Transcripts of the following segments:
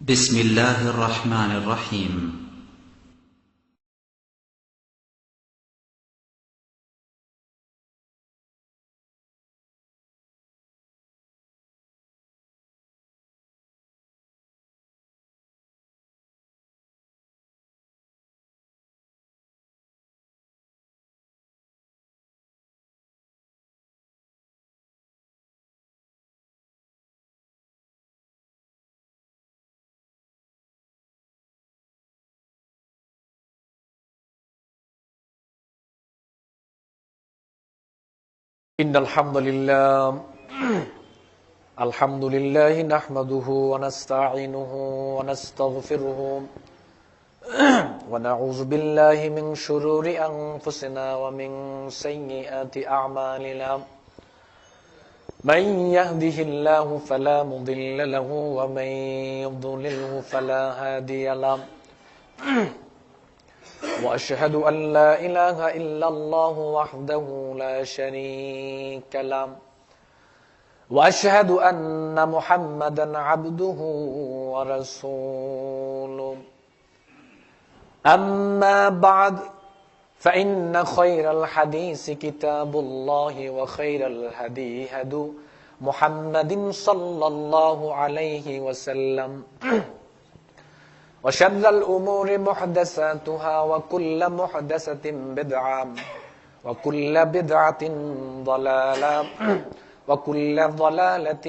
بسم الله الرحمن الرحيم إن الحمد لله نحمده ونستعينه ونستغفره ونعوذ بالله من شرور أنفسنا ومن سيئات أعمالنا من يهده الله فلا مضل له ومن يضلله فلا هادي له وأشهد أن لا إله إلا الله وحده لا شريك له وأشهد أن محمدا عبده ورسوله أما بعد فإن خير الحديث كتاب الله وخير الهدي هدي محمد صلى الله عليه وسلم وشر الأمور محدثاتها وكل محدثة بدعة وكل بدعة ضلالة وكل ضلالة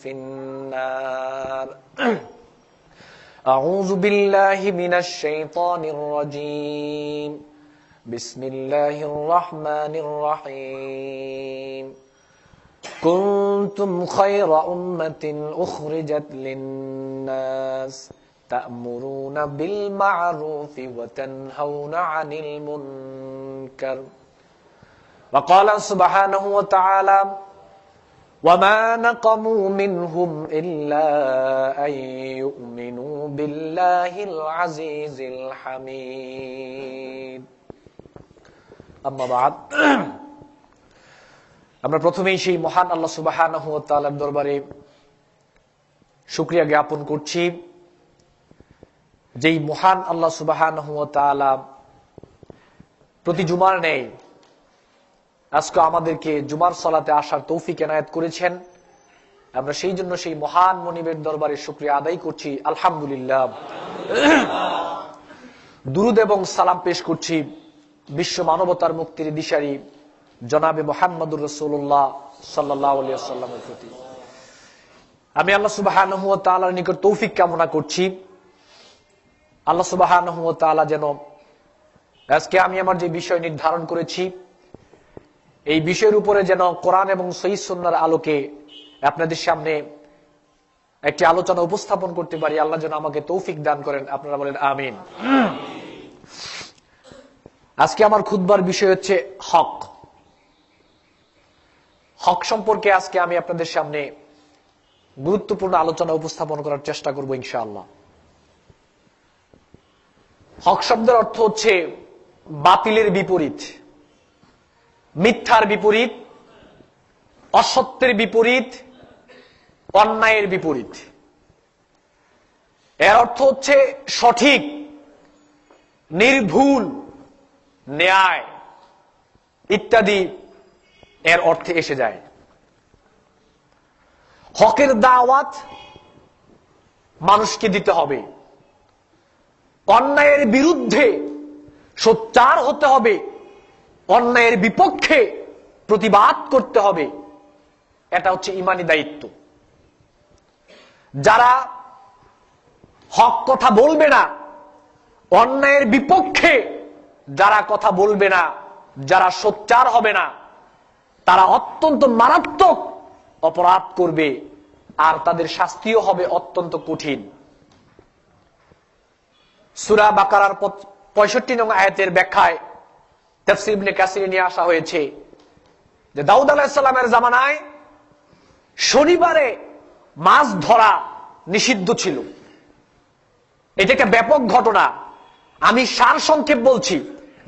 في النار أعوذ بالله من الشيطان الرجيم بسم الله الرحمن الرحيم كنتم خير أمة أخرجت للناس تأمرون بالمعروف وتنهون عن المنكر وقال سبحانه وتعالى وما نقموا منهم إلا أن يؤمنوا بالله العزيز الحميد أما بعد আমরা প্রথমেই সেই মহান আল্লাহ সুবহানাহু ওয়া তাআলার দরবারে শুকরিয়া জ্ঞাপন করছি যেই মহান আল্লাহ সুবহানাহু ওয়া তাআলা প্রতি জুমার ন্যায় আজকে আমাদেরকে জুমার সালাতে আসার তৌফিক এনায়েত করেছেন। আমরা সেই জন্য সেই মহান মনিবের দরবারে শুকরিয়া আদায় করছি আলহামদুলিল্লাহ। দুরুদ এবং সালাম পেশ করছি বিশ্ব মানবতার মুক্তির দিশারি জনাবে মুহাম্মদুর রাসূলুল্লাহ সাল্লাল্লাহু আলাইহি ওয়াসাল্লামের প্রতি। আমি আল্লাহ সুবহানাহু ওয়া তাআলার নিকট তৌফিক কামনা করছি আল্লাহ সুবহানাহু ওয়া তাআলা যেন আজকে আমি আমার যে বিষয় নির্ধারণ করেছি এই বিষয়ের উপরে যেন কোরআন এবং সহিহ সুন্নাহর আলোকে আপনাদের সামনে একটি আলোচনা উপস্থাপন করতে পারি। আল্লাহ যেন আমাকে তৌফিক দান করেন, আপনারা বলেন আমিন। আজকে আমার খুতবার বিষয় হচ্ছে হক। হক সম্পর্কে আজকে আমি আপনাদের সামনে গুরুত্বপূর্ণ আলোচনা উপস্থাপন করার চেষ্টা করব ইনশাআল্লাহ। হক শব্দের অর্থ হচ্ছে বাতিলের বিপরীত, মিথ্যার বিপরীত, অসত্যের বিপরীত, অন্যায়ের বিপরীত। এর অর্থ হচ্ছে সঠিক, নির্ভুল, ন্যায় ইত্যাদি এর অর্থে এসে যায়। হকের দাওয়াত মানুষকে দিতে হবে, অন্যায়ের বিরুদ্ধে সোচ্চার হতে হবে, অন্যায়ের বিপক্ষে প্রতিবাদ করতে হবে। এটা হচ্ছে ইমানি দায়িত্ব। যারা হক কথা বলবে না, অন্যায়ের বিপক্ষে যারা কথা বলবে না, যারা সোচ্চার হবে না, তারা অত্যন্ত মারাত্মক অপরাধ করবে আর তাদের শাস্তিও হবে অত্যন্ত কঠিন। সূরা বাকারার 65 নং আয়াতের ব্যাখ্যায় তাফসীর ইবনে কাসির নিয়ে আসা হয়েছে যে দাউদ আলাইহিস সালামের জামানায় শনিবারে মাছ ধরা নিষিদ্ধ ছিল। এটাকে ব্যাপক ঘটনা। আমি সার সংক্ষেপ বলছি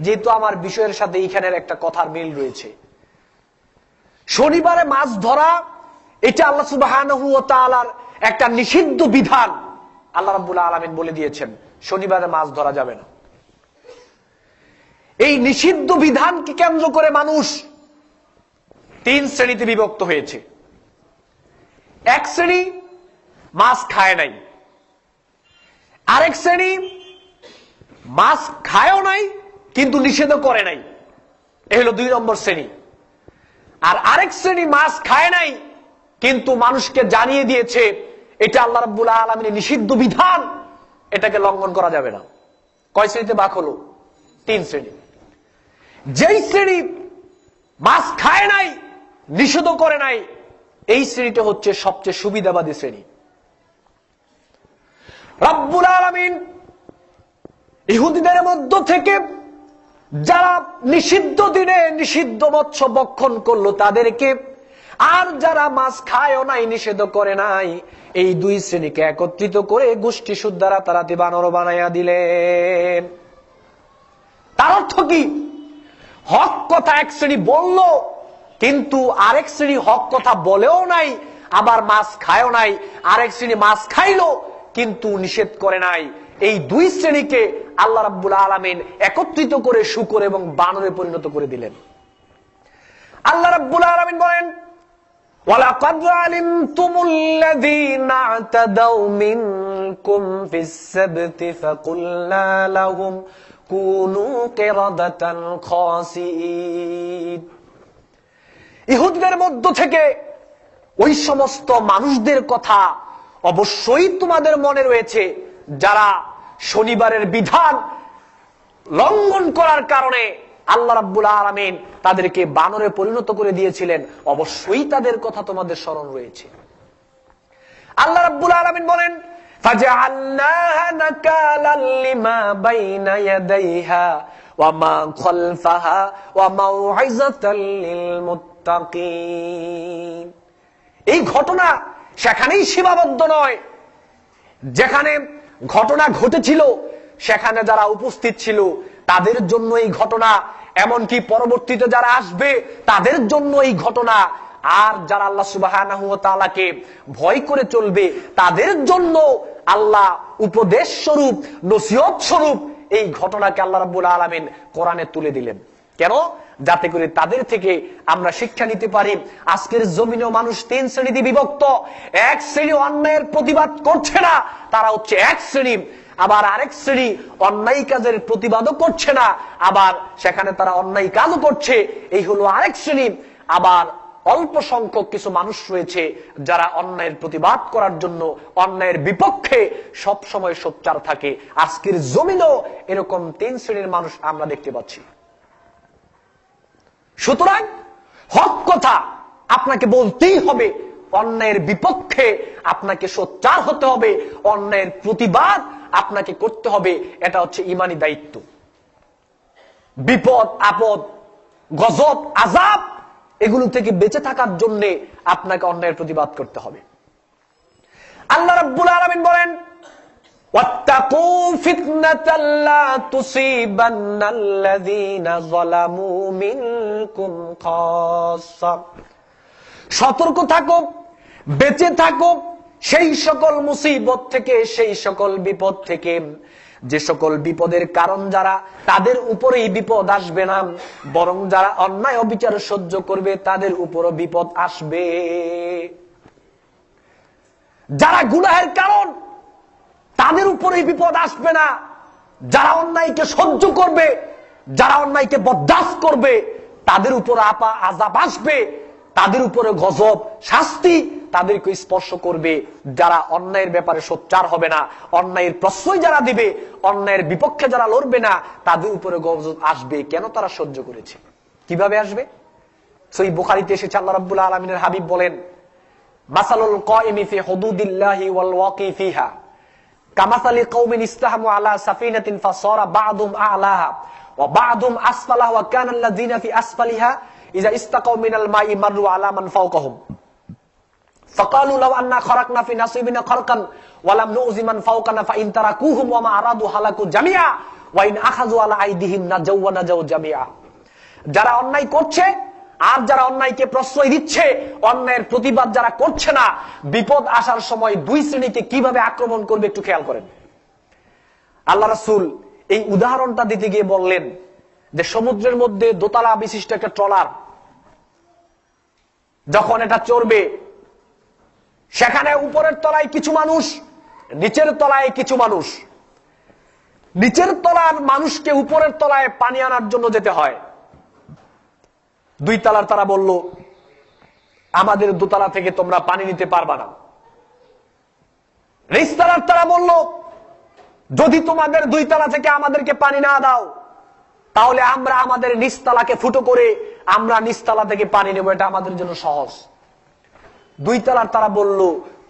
যেহেতু আমার বিষয়ের সাথে এইখানের একটা কথার মিল রয়েছে। শনিবারে মাছ ধরা এটা আল্লাহ সুবহানাহু ওয়া তাআলার একটা নিষিদ্ধ বিধান। আল্লাহ রাব্বুল আলামিন বলে দিয়েছেন শনিবারে মাছ ধরা যাবে না। এই নিষিদ্ধ বিধানকে কেন্দ্র করে মানুষ তিন শ্রেণীতে বিভক্ত হয়েছে। এক শ্রেণী মাছ খায় নাই, আরেক শ্রেণী মাছ খায়ও নাই কিন্তু নিষেধও করে নাই, এ হলো 2 নম্বর শ্রেণী। আর আরেক শ্রেণী মাছ খায় নাই কিন্তু মানুষকে জানিয়ে দিয়েছে এটা আল্লাহ রাব্বুল আলামিনের নিষিদ্ধ বিধান, এটাকে লঙ্ঘন করা যাবে না। কয় শ্রেণীতে ভাগ হলো? 3 শ্রেণী। যেই শ্রেণী মাছ খায় নাই, নিষেধ করে নাই, এই শ্রেণীটা হচ্ছে সবচেয়ে সুবিধাবাদী শ্রেণী। রব্বুল আলামিন ইহুদিদের মধ্য থেকে যারা নিষিদ্ধ দিনে নিষিদ্ধ মৎস্য ভক্ষণ করলো তাদেরকে, আর যারা মাছ খায়ও নাই নিষেধ করে নাই, এই 2 শ্রেণীকে একত্রিত করে গোষ্ঠী সুদ্ধা রাতারাতি বানর বানাইয়া দিলেন। তার অর্থ কি? হক কথা এক শ্রেণী বলল কিন্তু আরেক শ্রেণী হক কথা বলেও নাই, আবার মাছ খায়ও নাই। আরেক শ্রেণী মাছ খাইলো কিন্তু নিষেধ করে নাই। এই 2 শ্রেণীকে আল্লাহ রাব্বুল আলামিন একত্রিত করে শূকর এবং বানরে পরিণত করে দিলেন। আল্লাহ রাব্বুল আলামিন বলেন, ওয়ালাকাদ আলিমতুমুল্লাযীনা আ'তাদাউ মিনকুম ফিস-সাবতি ফাকুলনা লাহুম কুনু কিরাদাতান খাসিঈন। ইহুদীদের মধ্য থেকে ওই সমস্ত মানুষদের কথা অবশ্যই তোমাদের মনে রয়েছে যারা শনিবারের বিধান লঙ্ঘন করার কারণে আল্লাহ রাব্বুল আলামিন তাদেরকে বানরে পরিণত করে দিয়েছিলেন। অবশ্যই তাদের কথা তোমাদের স্মরণ রয়েছে। আল্লাহ রাব্বুল আলামিন বলেন, ফাজআলনাহা নাকালাল লিমা বাইনা ইয়াদাইহা ওয়া মা খালফাহা ওয়া মাউইযাতাল লিল মুত্তাকিন। এই ঘটনা সেখানেই সীমাবদ্ধ নয়, যেখানে ঘটনা ঘটেছিল সেখানে যারা উপস্থিত ছিল তাদের জন্য এই ঘটনা, এমনকি পরবর্তীতে যারা আসবে তাদের জন্য এই ঘটনা, আর যারা আল্লাহ সুবহানাহু ওয়া তাআলাকে ভয় করে চলবে তাদের জন্য আল্লাহ উপদেশ স্বরূপ, নসিহত স্বরূপ এই ঘটনাকে আল্লাহ রাব্বুল আলামিন কোরআনে তুলে দিলেন। কেন? যাতে করে তাদের থেকে আমরা শিক্ষা নিতে পারি। আজকের জমিনেও মানুষ 3 শ্রেণীতে বিভক্ত। এক শ্রেণী অন্যায়ের প্রতিবাদ করছে না, তারা হচ্ছে এক শ্রেণী। আবার আরেক শ্রেণী অন্যায় কাজের প্রতিবাদও করছে না, আবার সেখানে তারা অন্যায় কাজও করছে, এই হলো আরেক শ্রেণী। আবার অল্প সংখ্যক কিছু মানুষ রয়েছে যারা অন্যায়ের প্রতিবাদ করার জন্য অন্যায়ের বিপক্ষে সব সময় সোচ্চার থাকে। আজকের জমিনেও এরকম 3 শ্রেণীর মানুষ আমরা দেখতে পাচ্ছি। সুতরাং হক কথা আপনাকে বলতেই হবে, অন্যায়ের বিপক্ষে আপনাকে সোচ্চার হতে হবে, অন্যায়ের প্রতিবাদ আপনাকে করতে হবে। এটা হচ্ছে ঈমানি দায়িত্ব। বিপদ আপদ, গজব, আযাব এগুলো থেকে বেঁচে থাকার জন্য আপনাকে অন্যায়ের প্রতিবাদ করতে হবে। আল্লাহ রাব্বুল আলামিন বলেন, ওয়াত্তাকু ফিতনাতাল লা তুসিবান্নাল্লাযীনা যালামু মিনকুম খাসসা। সতর্ক থাকো, বেঁচে থাকো সেই সকল মুসিবত থেকে, সেই সকল বিপদ থেকে, যে সকল বিপদের কারণ যারা তাদের উপরেই বিপদ আসবে না, বরং যারা অন্যায় অবিচার সহ্য করবে তাদের উপরও বিপদ আসবে। যারা গুনাহের কারণ তাদের উপরেই বিপদ আসবে না, যারা অন্যায়কে সহ্য করবে, যারা অন্যায়কে বরদাস্ত করবে তাদের উপর আযাব আসবে, তাদের উপরে গজব, শাস্তি তাদেরকে স্পর্শ করবে। যারা অন্যায়ের ব্যাপারে সোচ্চার হবে না, অন্যায়ের প্রশ্রয় যারা দিবে, অন্যায়ের বিপক্ষে যারা লড়বে না, তাদের উপরে গজব আসবে। কেন? তারা সহ্য করেছে। কিভাবে আসবে? সহিহ বুখারীতে এসেছে, আল্লাহ রাব্বুল আলামিনের হাবিব বলেন, মাসালুল কাইমি ফি হুদুদিল্লাহি ওয়াল ওয়াকি ফিহা কামাসালি কওমিন ইসতাহামু আলা সাফিনাতিন ফাসারা বা'দুম আ'লাহা ওয়া বা'দুম আসফালাহা ওয়া কানা আল্লাযীনা ফি আসফালিহা ইযা ইসতাকাউ মিনাল মাই মাররু আলা মান ফাওকাহুম ফাকালু লাউ আন্না খারাকনা ফি নাসিবিনা খারকান ওয়া লাম নু'জি মান ফাওকানা ফা ইন তারাকুহুম ওয়া মা আরাদু হালাকু জামিআ ওয়া ইন আখাযু আলা আইদিহিম নাজাউ ওয়া নাজাউ জামিআ। যারা অন্যায় করছে আর যারা অন্যায়কে প্রশ্রয় দিচ্ছে, অন্যায়ের প্রতিবাদ যারা করছে না, বিপদ আসার সময় দুই শ্রেণীকে কিভাবে আক্রমণ করবে একটু খেয়াল করেন। আল্লাহ রাসূল এই উদাহরণটা দিতে গিয়ে বললেন যে সমুদ্রের মধ্যে দোতলা বিশিষ্ট একটা ট্রলার যখন এটা চড়বে, সেখানে উপরের তলায় কিছু মানুষ, নিচের তলায় কিছু মানুষ। নিচের তলার মানুষকে উপরের তলায় পানি আনার জন্য যেতে হয়। দুই তলার তারা বলল, আমাদের দোতলা থেকে তোমরা পানি নিতে পারবা না। নিচতলার তারা বলল, যদি তোমাদের দুই তলা থেকে আমাদেরকে পানি না দাও, তাহলে আমরা আমাদের নিচতলাকে ফুটো করে আমরা নিচতলা থেকে পানি নেব, এটা আমাদের জন্য সহজ। দুই তলার তারা বলল,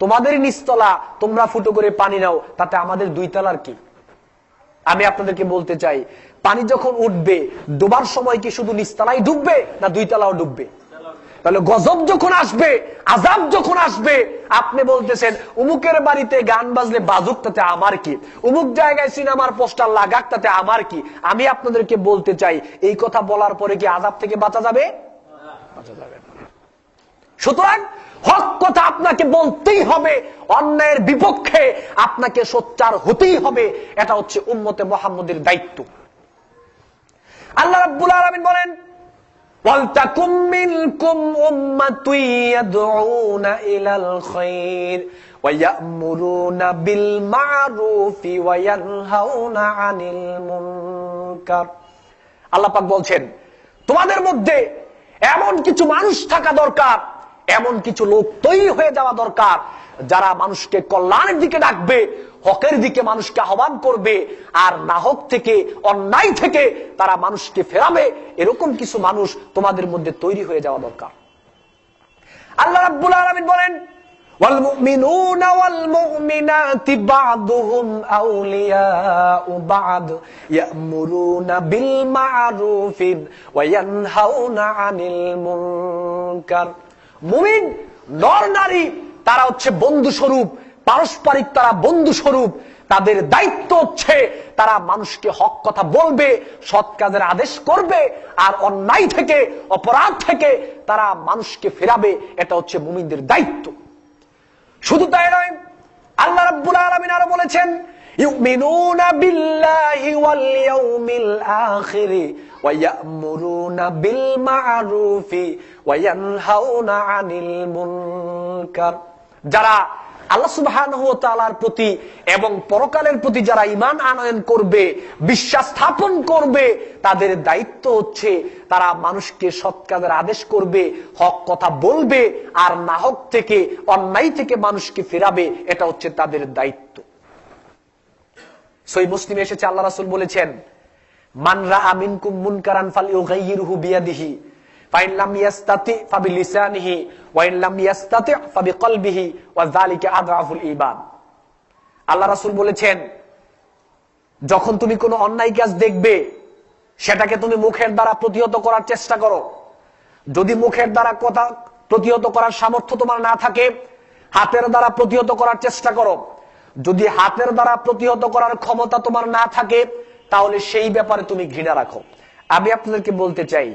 তোমাদের নিচতলা তোমরা ফুটো করে পানি নাও, তাতে আমাদের দুই তলার কি? আমি আপনাদেরকে বলতে চাই, পানি যখন উঠবে, ডুবার সময় কি শুধু নিচতলাই ডুববে না দুই তলাও ডুববে? তাহলে গজব যখন আসবে, আযাব যখন আসবে, আপনি বলতেছেন উমুকের বাড়িতে গান বাজলে বাজুক, তাতে আমার কি? উমুক জায়গায় সিনেমার পোস্টার লাগাক, তাতে আমার কি? আমি আপনাদেরকে বলতে চাই, এই কথা বলার পরে কি আযাব থেকে বাঁচা যাবে? বাঁচা যাবে না। সুতরাং হক কথা আপনাকে বলতেই হবে, অন্যায়ের বিপক্ষে আপনাকে সোচ্চার হতেই হবে। এটা হচ্ছে উম্মতে মুহাম্মদের দায়িত্ব। আল্লাহ রাব্বুল আলামিন বলেন, ওয়ালতাকুম মিনকুম উম্মাতুন ইয়াদউনা ইলাল খায়র ওয়া ইয়া'মুরুনা বিল মা'রুফি ওয়া ইয়ানহাউনা আনিল মুনকার। আল্লাহ পাক বলছেন, তোমাদের মধ্যে এমন কিছু মানুষ থাকা দরকার, এমন কিছু লোক তৈরি হয়ে যাওয়া দরকার, যারা মানুষকে কল্যাণের দিকে ডাকবে, হকের দিকে মানুষকে আহ্বান করবে, আর নাহক থেকে, অন্যায় থেকে তারা মানুষকে ফেরাবে। এরকম কিছু মানুষ তোমাদের মধ্যে তৈরি হয়ে যাওয়া দরকার। আল্লাহ রাব্বুল আলামিন বলেন, ওয়াল মুমিনুনা ওয়াল মুমিনাতি বা'দুহুম আউলিয়াউ বা'দ ইয়া'মুরুনা বিল মা'রুফি ওয়া ইয়ানহাউনা আনিল মুনকার। মুমিন নর নারী তারা হচ্ছে বন্ধু স্বরূপ, পারস্পরিক তারা বন্ধু স্বরূপ। তাদের দায়িত্ব হচ্ছে তারা মানুষকে হক কথা বলবে, সৎ কাজের আদেশ করবে, আর অন্যায় থেকে, অপরাধ থেকে তারা মানুষকে ফেরাবে। এটা হচ্ছে মুমিনদের দায়িত্ব। শুধু তাই নয়, আল্লাহ রাব্বুল আলামিন আরো বলেছেন, ইউমিনুনা বিল্লাহি ওয়াল ইয়াউমিল আখির ওয়া ইয়া'মুরুনা বিল মা'রুফি ওয়া ইয়ানহাউনা আনিল মুনকার। যারা আল্লাহ সুবহানাহু ওয়া তাআলার প্রতি এবং পরকালের প্রতি যারা ঈমান আনয়ন করবে, বিশ্বাস স্থাপন করবে, তাদের দায়িত্ব হচ্ছে তারা মানুষকে সৎ কাজের আদেশ করবে, হক কথা বলবে, আর নাহক থেকে, অন্যায় থেকে মানুষকে ফেরাবে। এটা হচ্ছে তাদের দায়িত্ব। সহিহ মুসলিমে এসেছে, আল্লাহ রাসূল বলেছেন, মান রাআ মিনকুম মুনকারান ফালইউগাইয়িরহু বিয়াদিহি ফাইন লাম ইয়াস্তাতি ফাবিলিসানিহি ওয়া ইন লাম ইয়াস্তাতি ফাবিকলবিহি ওয়া যালিকা আযআফুল ঈমান। আল্লাহ রাসূল বলেছেন, যখন তুমি কোনো অন্যায় কাজ দেখবে, সেটাকে তুমি মুখের দ্বারা প্রতিহত করার চেষ্টা করো। যদি মুখের দ্বারা কথা প্রতিহত করার সামর্থ্য তোমার না থাকে, হাতের দ্বারা প্রতিহত করার চেষ্টা করো। যদি হাতের দ্বারা প্রতিহত করার ক্ষমতা তোমার না থাকে, তাহলে সেই ব্যাপারে তুমি ঘৃণা রাখো। আমি আপনাদেরকে বলতে চাই,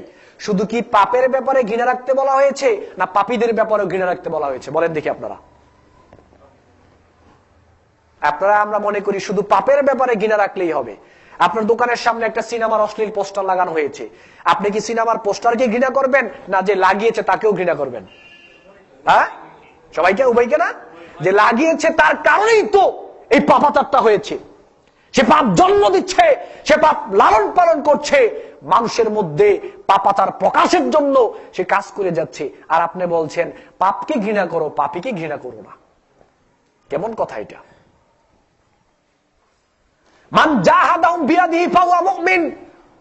শুধু কি পাপের ব্যাপারে ঘৃণা রাখতে বলা হয়েছে, না পাপীদের ব্যাপারেও ঘৃণা রাখতে বলা হয়েছে? বলেন দেখি আপনারা। আমরা মনে করি শুধু পাপের ব্যাপারে ঘৃণা রাখলেই হবে। আপনার দোকানের সামনে একটা সিনেমার অশ্লীল পোস্টার লাগানো হয়েছে, আপনি কি সিনেমার পোস্টারকে ঘৃণা করবেন, না যে লাগিয়েছে তাকেও ঘৃণা করবেন? হ্যাঁ, সবাইকে, উভয়কে না? যে লাগিয়েছে তার কারণেই তো এই পাপাচারটা হয়েছে। সে পাপ জন্ম দিচ্ছে, সে পাপ লালন পালন করছে, মানুষের মধ্যে পাপাচার প্রকাশের জন্য সে কাজ করে যাচ্ছে। আর আপনি বলছেন পাপকে ঘৃণা করো, পাপীকে ঘৃণা করো না। কেমন কথা এটা? মান জাহাদাহুম বিয়াদিহি ফাহুয়া মুমিন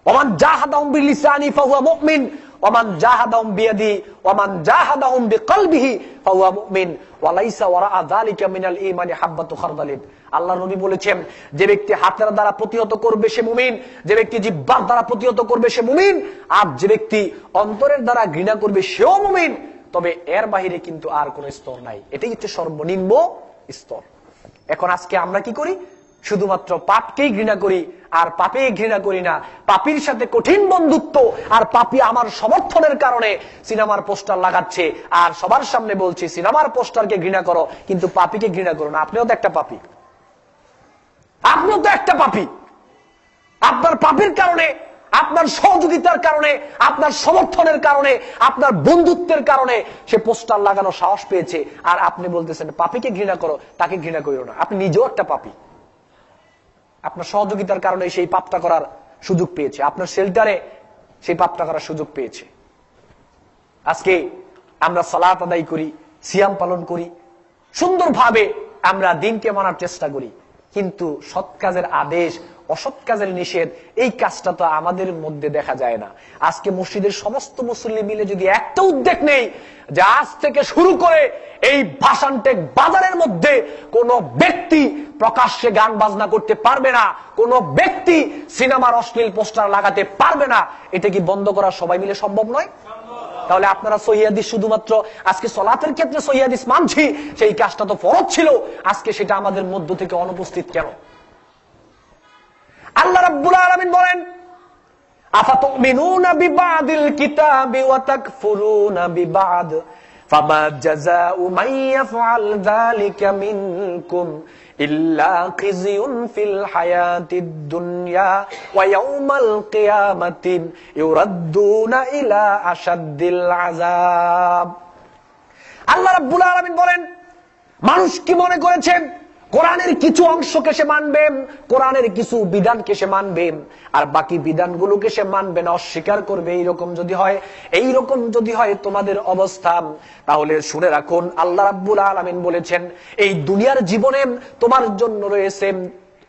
ওয়া মান জাহাদাহুম বিলিসানিহি ফাহুয়া মুমিন ওয়া মান জাহাদাহুম বিয়াদিহি ওয়া মান জাহাদাহুম বিকলবিহি ফাহুয়া মুমিন ওয়া লাইসা ওয়ারাআ যালিকা মিনাল ঈমানি হাববাতু খারদালিন। আল্লাহর নবী বলেছেন, যে ব্যক্তি হাতের দ্বারা প্রতিহত করবে সে মুমিন, যে ব্যক্তি জিহ্বার দ্বারা প্রতিহত করবে সে মুমিন, আর যে ব্যক্তি অন্তরের দ্বারা ঘৃণা করবে সেও মুমিন। তবে এর বাহিরে কিন্তু আর কোন স্তর নাই। এটাই হচ্ছে সর্বনিম্ন স্তর। এখন আজকে আমরা কি করি? শুধুমাত্র পাপকেই ঘৃণা করি, আর পাপী ঘৃণা করি না। পাপীর সাথে কঠিন বন্ধুত্ব, আর পাপী আমার সমর্থনের কারণে সিনেমার পোস্টার লাগাচ্ছে, আর সবার সামনে বলছি সিনেমার পোস্টারকে ঘৃণা করো কিন্তু পাপীকে ঘৃণা করো না। আপনিও তো একটা পাপী, আপনিও তো একটা পাপী। আপনার পাপীর কারণে, আপনার সহযোগিতার কারণে, আপনার সমর্থনের কারণে, আপনার বন্ধুত্বের কারণে সে পোস্টার লাগানো সাহস পেয়েছে, আর আপনি বলতেছেন পাপীকে ঘৃণা করো, তাকে ঘৃণা করিও না। আপনি নিজেও একটা পাপী। আপনার সহযোগিতার কারণে সেই পাপটা করার সুযোগ পেয়েছে, আপনার শেল্টারে সেই পাপটা করার সুযোগ পেয়েছে। আজকে আমরা সালাত আদায় করি, সিয়াম পালন করি, সুন্দরভাবে আমরা দিনকে মানার চেষ্টা করি, কিন্তু সৎ কাজের আদেশ, অসৎ কাজের নিষেধ, এই কাজটা তো আমাদের মধ্যে দেখা যায় না। আজকে মসজিদের সমস্ত মুসল্লি মিলে যদি একটা উদ্যোগ নেই যে আজ থেকে শুরু করে এই ভাসানটেক বাজারের মধ্যে কোন ব্যক্তি প্রকাশ্যে গান বাজনা করতে পারবে না, কোন ব্যক্তি সিনেমার অশ্লীল পোস্টার লাগাতে পারবে না, এটা কি বন্ধ করা সবাই মিলে সম্ভব নয়? তাহলে আপনারা সহিহ হাদিস শুধুমাত্র আজকে সালাতের ক্ষেত্রে সহিহ হাদিস মানছি, সেই কাজটা তো ফরজ ছিল, আজকে সেটা আমাদের মধ্য থেকে অনুপস্থিত কেন? আল্লাহ রাব্বুল আলামিন বলেন আফাতুমিনুনা বিবাদিল কিতাবি ওয়া তাকফুরুনা বিবাদ ফামা জাযাউ মান ইয়াফআল যালিকা মিনকুম ইল্লা খিজিয়ুন ফিল হায়াতিদ দুনিয়া ওয়া ইয়াউমাল কিয়ামাতি ইউরাদ্দুনা ইলা আশাদ্দিল আযাব। আল্লাহ রাব্বুল আলামিন বলেন মানুষ কি মনে করেছে কোরআনের কিছু অংশকে সে মানবে, কোরআনের কিছু বিধানকে সে মানবে, আর বাকি বিধানগুলোকে সে মানবে না, অস্বীকার করবে। এইরকম যদি হয় তোমাদের অবস্থা, তাহলে শুনে রাখুন আল্লাহ রাব্বুল আলামিন বলেছেন এই দুনিয়ার জীবনে তোমার জন্য রয়েছে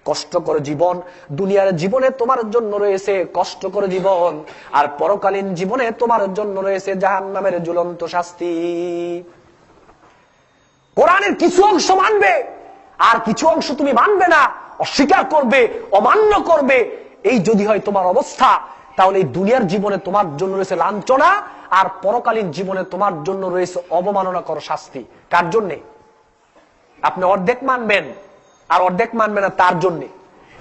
কষ্টকর জীবন, দুনিয়ার জীবনে তোমার জন্য রয়েছে কষ্টকর জীবন, আর পরকালীন জীবনে তোমার জন্য রয়েছে জাহান্নামের জ্বলন্ত শাস্তি। কোরআনের কিছু অংশ মানবে, আর কিছু অংশ তুমি মানবে না, অস্বীকার করবে, অমান্য করবে। এই যদি হয় তোমার অবস্থা, তাহলে এই দুনিয়ার জীবনে তোমার জন্য রয়েছে লাঞ্ছনা, আর পরকালীন জীবনে তোমার জন্য রয়েছে অবমাননাকর শাস্তি। কার জন্যে? আপনি অর্ধেক মানবেন আর অর্ধেক মানবে না, তার জন্যে।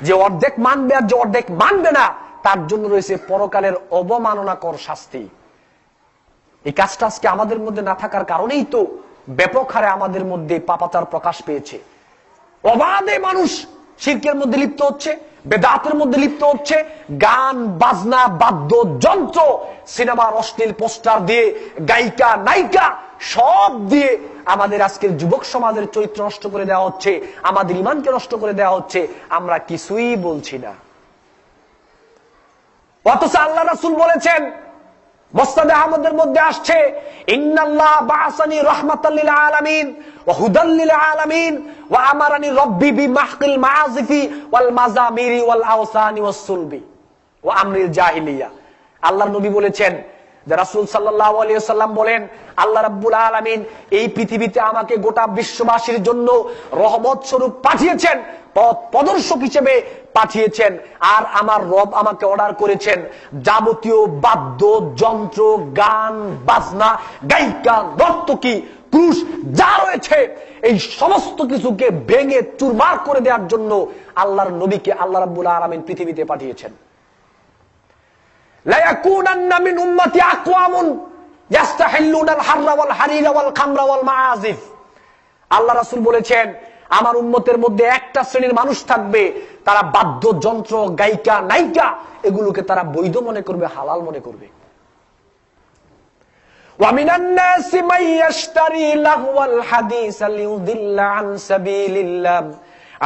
যে অর্ধেক মানবে আর যে অর্ধেক মানবে না, তার জন্য রয়েছে পরকালের অবমাননাকর শাস্তি। এই কাজটা আজকে আমাদের মধ্যে না থাকার কারণেই তো ব্যাপক হারে আমাদের মধ্যে পাপাচার প্রকাশ পেয়েছে। অবাধে মানুষ শিরকের মধ্যে লিপ্ত হচ্ছে, বেদাতের মধ্যে লিপ্ত হচ্ছে, গান বাজনা, বাদ্য যন্ত্র, সিনেমার অশ্লীল পোস্টার দিয়ে, গায়িকা নায়িকা সব দিয়ে আমাদের আজকের যুবক সমাজের চরিত্র নষ্ট করে দেওয়া হচ্ছে, আমাদের ঈমানকে নষ্ট করে দেওয়া হচ্ছে। আমরা কিছুই বলছি না, অথচ আল্লাহ রাসূল বলেছেন, মুসনাদে আহমদের মধ্যে আসছে, ইন্নাল্লাহ বাআসানি রাহমাতাল লিল আলামিন ওয়া হুদাল লিল আলামিন ওয়া আমারানি রাব্বি বিমাহকিল মাআজিফি ওয়াল মাযামিরি ওয়াল আওসানি ওয়াস সুলবি ওয়া আমরিল জাহিলিয়া। আল্লাহর নবী বলেছেন যে রাসূল সাল্লাল্লাহু আলাইহি ওয়াসাল্লাম বলেন আল্লাহ রাব্বুল আলামিন এই পৃথিবীতে আমাকে গোটা বিশ্ববাসীর জন্য রহমত স্বরূপ পাঠিয়েছেন, পথ প্রদর্শক হিসেবে পাঠিয়েছেন, আর আমার রব আমাকে অর্ডার করেছেন যাবতীয় বাদ্য যন্ত্র, গান বাজনা, গায়িকা, নর্তকী, পুরুষ যা রয়েছে এই সমস্ত কিছুকে ভেঙে চুরমার করে দেওয়ার জন্য আল্লাহর নবীকে আল্লাহ রাব্বুল আলামিন পৃথিবীতে পাঠিয়েছেন। লা ইয়াকুনান্না মিন উম্মতি আকওয়ামুন ইয়াস্তাহিল্লুনাল হাররা ওয়াল হারিরা ওয়াল খামরা ওয়াল মাআজিফ। আল্লাহ রাসূল বলেছেন আমার উম্মতের মধ্যে একটা শ্রেণীর মানুষ থাকবে, তারা বাদ্যযন্ত্র, গায়িকা নায়িকা এগুলোকে তারা বৈধ মনে করবে, হালাল মনে করবে। ওয়া মিনান নাসি মান ইয়াশতারি লাহওয়াল হাদিস লিইউদিল্লা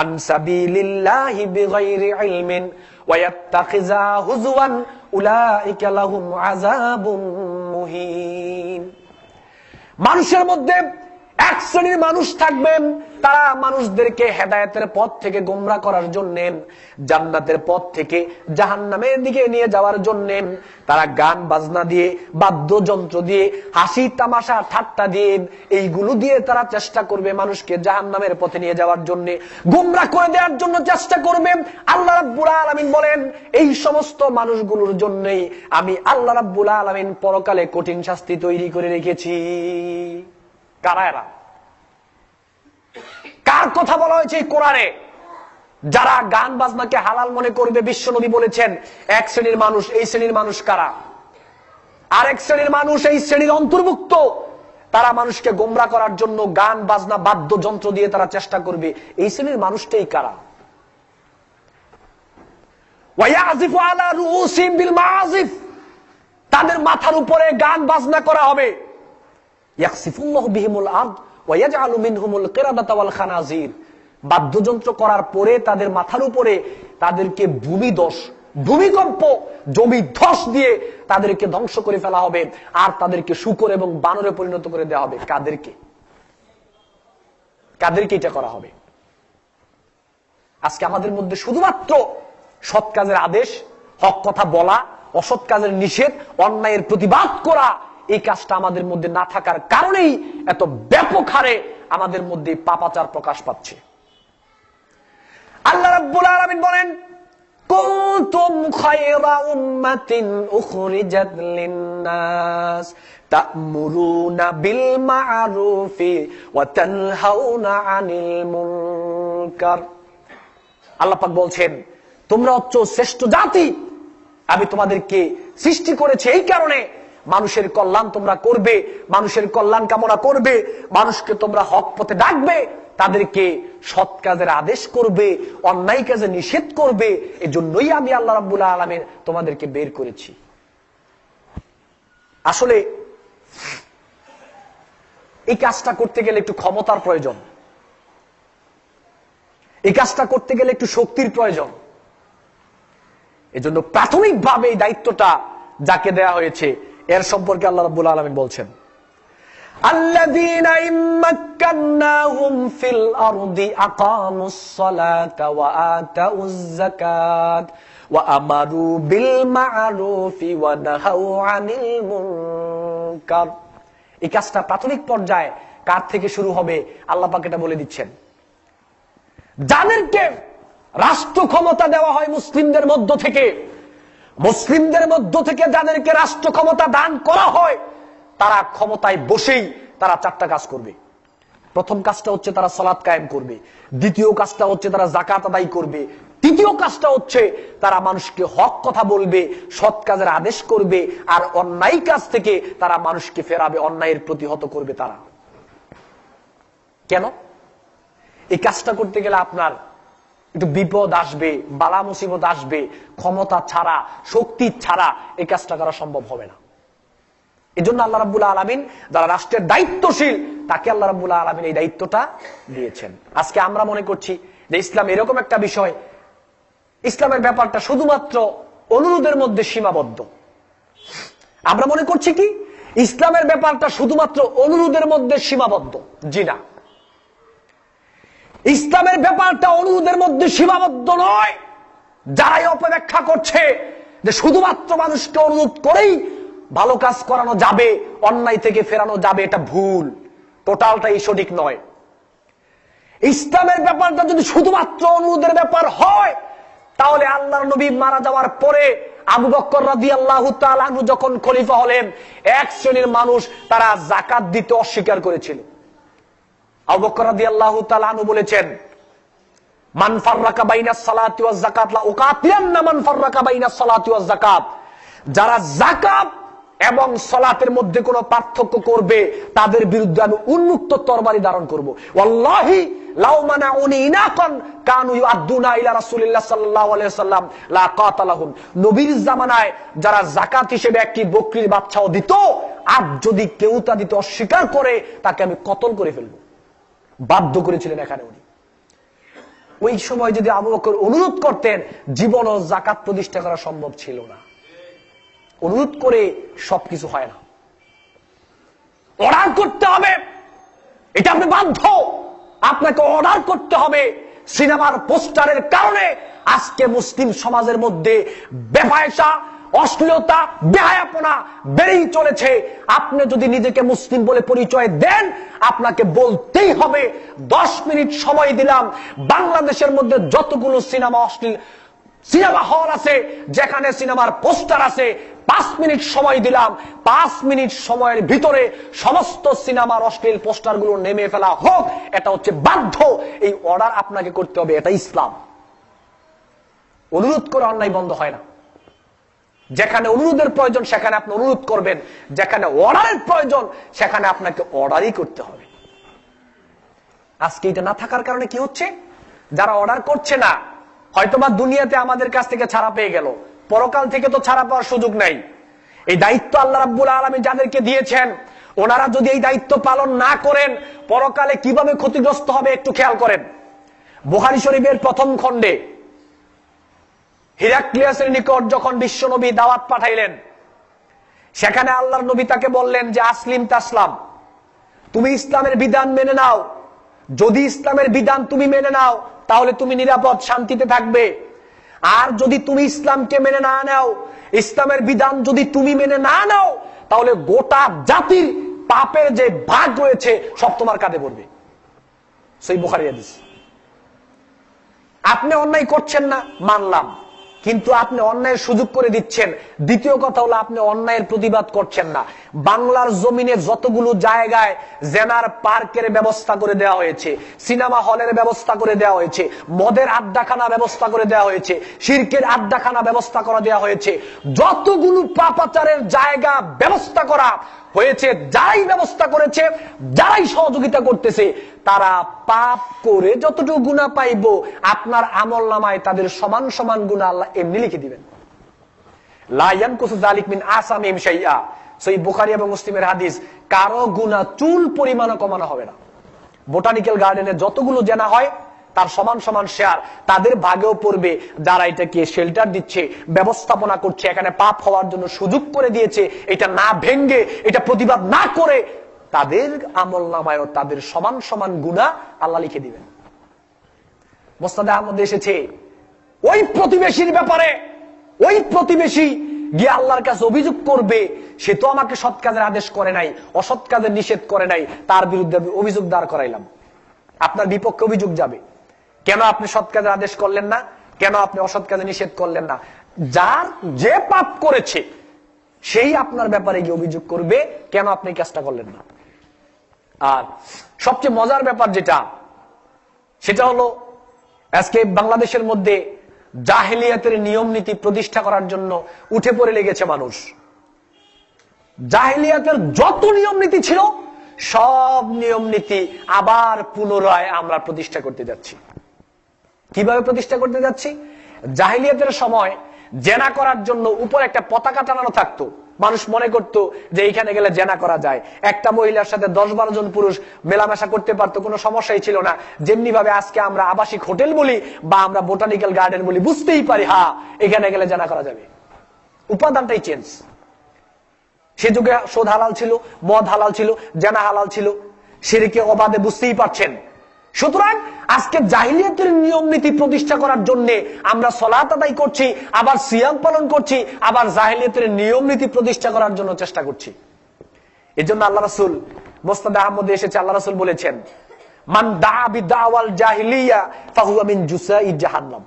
আন সাবিলিল্লাহি বিগাইরি ইলমিন ওয়া ইয়াত্তাখিযা হুজওয়ান উলাইকা লাহুম আযাবুম মুহিন। মানুষের মধ্যে এক শ্রেণীর মানুষ থাকবেন, তারা মানুষদেরকে হেদায়েতের পথ থেকে গোমরা করার জন্য, জান্নাতের পথ থেকে জাহান্নামের দিকে নিয়ে যাওয়ার জন্য তারা গান বাজনা দিয়ে, বাদ্যযন্ত্র দিয়ে, হাসি তামাশা ঠাট্টা দিয়ে, এইগুলো দিয়ে তারা চেষ্টা করবে মানুষকে জাহান্নামের পথে নিয়ে যাওয়ার জন্য, গোমরা করে দেওয়ার জন্য চেষ্টা করবে। আল্লাহ রাব্বুল আলামিন বলেন এই সমস্ত মানুষগুলোর জন্যই আমি আল্লাহ রাব্বুল আলামিন পরকালে কঠিন শাস্তি তৈরি করে রেখেছি। কারা এরা? কার কথা বলা হয়েছে এই কোরআনে? যারা গান বাজনাকে হালাল মনে করবে, বিশ্বনবী বলেছেন এক শ্রেণীর মানুষ, এই শ্রেণীর মানুষ কারা? আরেক শ্রেণীর মানুষ এই শ্রেণীর অন্তর্ভুক্ত, তারা মানুষকে গোমরা করার জন্য গান বাজনা বাদ্যযন্ত্র দিয়ে তারা চেষ্টা করবে। এই শ্রেণীর মানুষটাই কারা? ওয়ায়াযিফু আলা রুউসিহিম বিল মাআযিফ, তাদের মাথার উপরে গান বাজনা করা হবে। ইয়াকসিফুল্লাহু বিহিমুল আরদ ওয়া ইয়াজআলু মিনহুমুল কিরাদাতা ওয়াল খানাজির, বাদ্যযন্ত্র করার পরে তাদের মাথার উপরে তাদেরকে ভূমিকম্প, জমি ধস দিয়ে তাদেরকে ধ্বংস করে ফেলা হবে, আর তাদেরকে শূকর এবং বানরে পরিণত করে দেওয়া হবে। কাদেরকে এটা করা হবে? আজকে আমাদের মধ্যে শুধুমাত্র সৎ কাজের আদেশ, হক কথা বলা, অসৎ কাজের নিষেধ, অন্যায়ের প্রতিবাদ করা, এই কাজটা আমাদের মধ্যে না থাকার কারণেই এত ব্যাপক হারে আমাদের মধ্যে পাপাচার প্রকাশ পাচ্ছে। আল্লাহ রাব্বুল আলামিন বলেন, কুনতুম খায়রা উম্মাতিন উখরিজাত লিন-নাস তা'মুরুনা বিল মা'রুফি ওয়া তানহাউনা আনিল মুনকার। আল্লাহ পাক বলছেন, তোমরা হচ্ছ শ্রেষ্ঠ জাতি, আমি তোমাদেরকে সৃষ্টি করেছি এই কারণে মানুষের কল্যাণ তোমরা করবে, মানুষের কল্যাণ কামনা করবে, মানুষকে তোমরা হক পথে ডাকবে, তাদেরকে সৎ কাজের আদেশ করবে, অন্যায় কাজে নিষেধ করবে। এজন্যই আমি আল্লাহ রাব্বুল আলামিন তোমাদেরকে বের করেছি। আসলে এই কাজটা করতে গেলে একটু ক্ষমতার প্রয়োজন, এই কাজটা করতে গেলে একটু শক্তির প্রয়োজন। এজন্য প্রাথমিকভাবে এই দায়িত্বটা যাকে দেয়া হয়েছে, এর সম্পর্কে আল্লাহ রাব্বুল আলামিন বলছেন, আল্লাযীনা ইম্মাক্কান্নাহুম ফিল আরদি আকামুস সালাতা ওয়া আতাউয যাকাত ওয়া আমারু বিল মা'রুফি ওয়া নাহাউ আনিল মুনকার। এই কাজটা প্রাথমিক পর্যায়ে কার থেকে শুরু হবে আল্লাহ পাক এটা বলে দিচ্ছেন। যাদেরকে রাষ্ট্র ক্ষমতা দেওয়া হয় মুসলিমদের মধ্য থেকে, যাদেরকে রাষ্ট্র ক্ষমতা দান করা হয়, তারা ক্ষমতায় বসেই তারা চারটা কাজ করবে। প্রথম কাজটা হচ্ছে তারা সালাত কায়েম করবে, দ্বিতীয় কাজটা হচ্ছে তারা যাকাত আদায় করবে, তৃতীয় কাজটা হচ্ছে তারা মানুষকে হক কথা বলবে, সৎ কাজের আদেশ করবে, আর অন্যায় কাজ থেকে তারা মানুষকে ফেরাবে, অন্যায়ের প্রতিহত করবে তারা। কেন? এই কাজটা করতে গেলে আপনার একটু বিপদ আসবে, বালা মুসিবত আসবে, ক্ষমতা ছাড়া, শক্তি ছাড়া এই কাজটা করা সম্ভব হবে না। এজন্য আল্লাহ রাব্বুল আলামিন যারা রাষ্ট্রের দায়িত্বশীল, তাকে আল্লাহ রাব্বুল আলামিন এই দায়িত্বটা দিয়েছেন। আজকে আমরা মনে করছি যে ইসলাম এরকম একটা বিষয়, ইসলামের ব্যাপারটা শুধুমাত্র অনুরোধের মধ্যে সীমাবদ্ধ। আমরা মনে করছি কি ইসলামের ব্যাপারটা শুধুমাত্র অনুরোধের মধ্যে সীমাবদ্ধ। জি না, ইসলামের ব্যাপারটা অনুরোধের মধ্যে সীমাবদ্ধ নয়। যারাই অপব্যাখ্যা করছে যে শুধুমাত্র মানুষকে অনুরোধ করেই ভালো কাজ করানো যাবে, অন্যায় থেকে ফেরানো যাবে, এটা ভুল, টোটালটাই সঠিক নয়। ইসলামের ব্যাপারটা যদি শুধুমাত্র অনুরোধের ব্যাপার হয়, তাহলে আল্লাহর নবী মারা যাওয়ার পরে আবু বকর রাদিয়াল্লাহু তাআলা আনহু যখন খলিফা হলেন, এক শ্রেণীর মানুষ তারা যাকাত দিতে অস্বীকার করেছিল। আবু বকর রাদিয়াল্লাহু তাআলা আনহু বলেছেন, মান ফাররাকা বাইনাস সালাতি ওয়াজ যাকাত লা উকাতিয়ান্না মান ফাররাকা বাইনাস সালাতি ওয়াজ যাকাত। যারা যাকাত এবং সালাতের মধ্যে কোনো পার্থক্য করবে, তাদের বিরুদ্ধে আমি উন্মুক্ত তরবারি ধারণ করব। ওয়াল্লাহি লাউ মানাউনি ইনাকান কানু ইউআদ্দুনা ইলা রাসূলিল্লাহ সাল্লাল্লাহু আলাইহি ওয়াসাল্লাম লা কাতালাহুম। নবীর জামানায় যারা যাকাত হিসেবে একটি বকরির বাচ্চাও দিত, আর যদি কেউ তা দিতে অস্বীকার করে, তাকে আমি কতল করে ফেলবো, বাধ্য করেছিলেন এখানে উনি। ওই সময় যদি আবু বকর অনুরোধ করতেন, জীবনও যাকাত প্রতিষ্ঠা করা সম্ভব ছিল না। অনুরোধ করে সবকিছু হয় না, অর্ডার করতে হবে, এটা আপনি বাধ্য, আপনাকে অর্ডার করতে হবে। সিনেমার পোস্টারের কারণে আজকে মুসলিম সমাজের মধ্যে বেপয়সা, অশ্লীলতা, বেহায়াপনা বেড়েই চলেছে। আপনি যদি নিজেকে মুসলিম বলে পরিচয় দেন, আপনাকে বলতেই হবে 10 মিনিট সময় দিলাম, বাংলাদেশের মধ্যে যতগুলো সিনেমা, অশ্লীল সিনেমা হল আছে, যেখানে সিনেমার পোস্টার আছে, 5 মিনিট সময় দিলাম, 5 মিনিট সময়ের ভিতরে সমস্ত সিনেমার অশ্লীল পোস্টারগুলো নেমে ফেলা হোক। এটা হচ্ছে বাধ্য, এই অর্ডার আপনাকে করতে হবে, এটা ইসলাম। অনুরোধ করে অন্যায় বন্ধ হয় না। যেখানে অনুরোধের প্রয়োজন সেখানে আপনি অনুরোধ করবেন, যেখানে অর্ডারের প্রয়োজন সেখানে আপনাকে অর্ডারই করতে হবে। আজকে এটা না থাকার কারণে কি হচ্ছে, যারা অর্ডার করছে না হয়তোবা দুনিয়াতে আমাদের কাছ থেকে ছাড়া পেয়ে গেল, পরকাল থেকে তো ছাড়া পাওয়ার সুযোগ নাই। এই দায়িত্ব আল্লাহ রাব্বুল আলামিন যাদেরকে দিয়েছেন, ওনারা যদি এই দায়িত্ব পালন না করেন পরকালে কিভাবে ক্ষতিগ্রস্ত হবে একটু খেয়াল করেন। বুখারী শরীফের প্রথম খণ্ডে হিরাক্লিয়াসের নিকট যখন বিশ্ব নবী দাওয়াত পাঠাইলেন, সেখানে আল্লাহর নবী তাকে বললেন যে আসলিম তাসলাম, তুমি ইসলামের বিধান মেনে নাও। যদি ইসলামের বিধান তুমি মেনে নাও তাহলে তুমি নিরাপদ শান্তিতে থাকবে। আর যদি তুমি ইসলামকে মেনে না নাও, ইসলামের বিধান যদি তুমি মেনে না নাও, তাহলে গোটা জাতির পাপের যে ভাগ রয়েছে সব তোমার কাঁধে পড়বে। সহিহ বুখারী হাদিস। আপনি অন্যায় করছেন না মানলাম, কিন্তু আপনি অন্যায়ের সুযোগ করে দিচ্ছেন। দ্বিতীয় কথা হলো আপনি অন্যায়ের প্রতিবাদ করছেন না। বাংলার জমিনে যতগুলো জায়গায় জেনার পার্কের ব্যবস্থা করে দেওয়া হয়েছে, সিনেমা হলের ব্যবস্থা করে দেওয়া হয়েছে, মদের আড্ডাখানা ব্যবস্থা করে দেওয়া হয়েছে, শিরকের আড্ডাখানা ব্যবস্থা করে দেওয়া হয়েছে, যতগুলো পাপাচারের জায়গা ব্যবস্থা করা হয়েছে, যারাই ব্যবস্থা করেছে, যারাই সহযোগিতা করতেছে, তারা পাপ করে যতটুকু গুনাহ পাইব আপনার আমলনামায় তাদের সমান সমান গুনাহ আল্লাহ এমনি লিখে দিবেন। লা ইয়ানকুসু যালিক মিন আসামিহিম শাইআ। সহিহ বুখারী এবং মুসলিমের হাদিস। কারো গুনাহ চুল পরিমাণও কমানো হবে না। বোটানিক্যাল গার্ডেনে যতগুলো জেনা হয় তার সমান সমান শেয়ার তাদের ভাগেও পড়বে। যারা এটাকে শেল্টার দিচ্ছে, ব্যবস্থাপনা করছে, এখানে পাপ হওয়ার জন্য সুযোগ করে দিয়েছে, এটা না ভেঙ্গে, এটা প্রতিবাদ না করে, তাদের আমলনামায়ও তাদের সমান সমান গুনাহ আল্লাহ লিখে দিবেন। মুসনাদে আহমদে এসেছে, ওই প্রতিবেশীর ব্যাপারে ওই প্রতিবেশী গিয়ে আল্লাহর কাছে অভিযোগ করবে, সে তো আমাকে সৎ কাজের আদেশ করে নাই, অসৎ কাজের নিষেধ করে নাই, তার বিরুদ্ধে অভিযোগ দাঁড় করাইলাম। আপনার বিপক্ষে অভিযোগ যাবে, কেন আপনি সৎ কাজের আদেশ করলেন না, কেন আপনি অসৎ কাজে নিষেধ করলেন না। যার যে পাপ করেছে সেই আপনার ব্যাপারে গিয়ে অভিযোগ করবে, কেন আপনি কাজটা করলেন না। আর সবচেয়ে মজার ব্যাপার যেটা, সেটা হলো আজকে বাংলাদেশের মধ্যে জাহেলিয়াতের নিয়ম নীতি প্রতিষ্ঠা করার জন্য উঠে পড়ে লেগেছে মানুষ। জাহেলিয়াতের যত নিয়ম নীতি ছিল সব নিয়ম নীতি আবার পুনরায় আমরা প্রতিষ্ঠা করতে যাচ্ছি। কিভাবে প্রতিষ্ঠা করতে যাচ্ছি? জাহেলিয়াতের সময় জেনা করার জন্য উপর একটা পতাকা টানানো থাকতো। মানুষ মনে করতো যে এইখানে গেলে জেনা করা যায়। একটা মহিলার সাথে 10-12 জন পুরুষ মেলামেশা করতে পারতো, কোনো সমস্যাই ছিল না। যেমনি ভাবে আজকে আমরা আবাসিক হোটেল বলি বা আমরা বোটানিক্যাল গার্ডেন বলি, বুঝতেই পারি হ্যাঁ এখানে গেলে জেনা করা যাবে। উপাদানটাই চেঞ্জ। সে যুগে সুদ হালাল ছিল, মদ হালাল ছিল, জেনা হালাল ছিল, শিরকে অবাধে, বুঝতেই পারছেন। সুতরাং আজকে জাহিলিয়াতের নিয়ম নীতি প্রতিষ্ঠা করার জন্য আমরা সালাত আদায় করছি, আবার সিয়াম পালন করছি, আবার জাহিলিয়াতের নিয়ম নীতি প্রতিষ্ঠা করার জন্য চেষ্টা করছি। এজন্য আল্লাহ রাসূল মুসনাদে আহমদে এসেছে, আল্লাহ রাসূল বলেছেন, মান দা বিদাওয়াল জাহিলিয়া ফাহুয়া মিন জুসাই জাহান্নাম।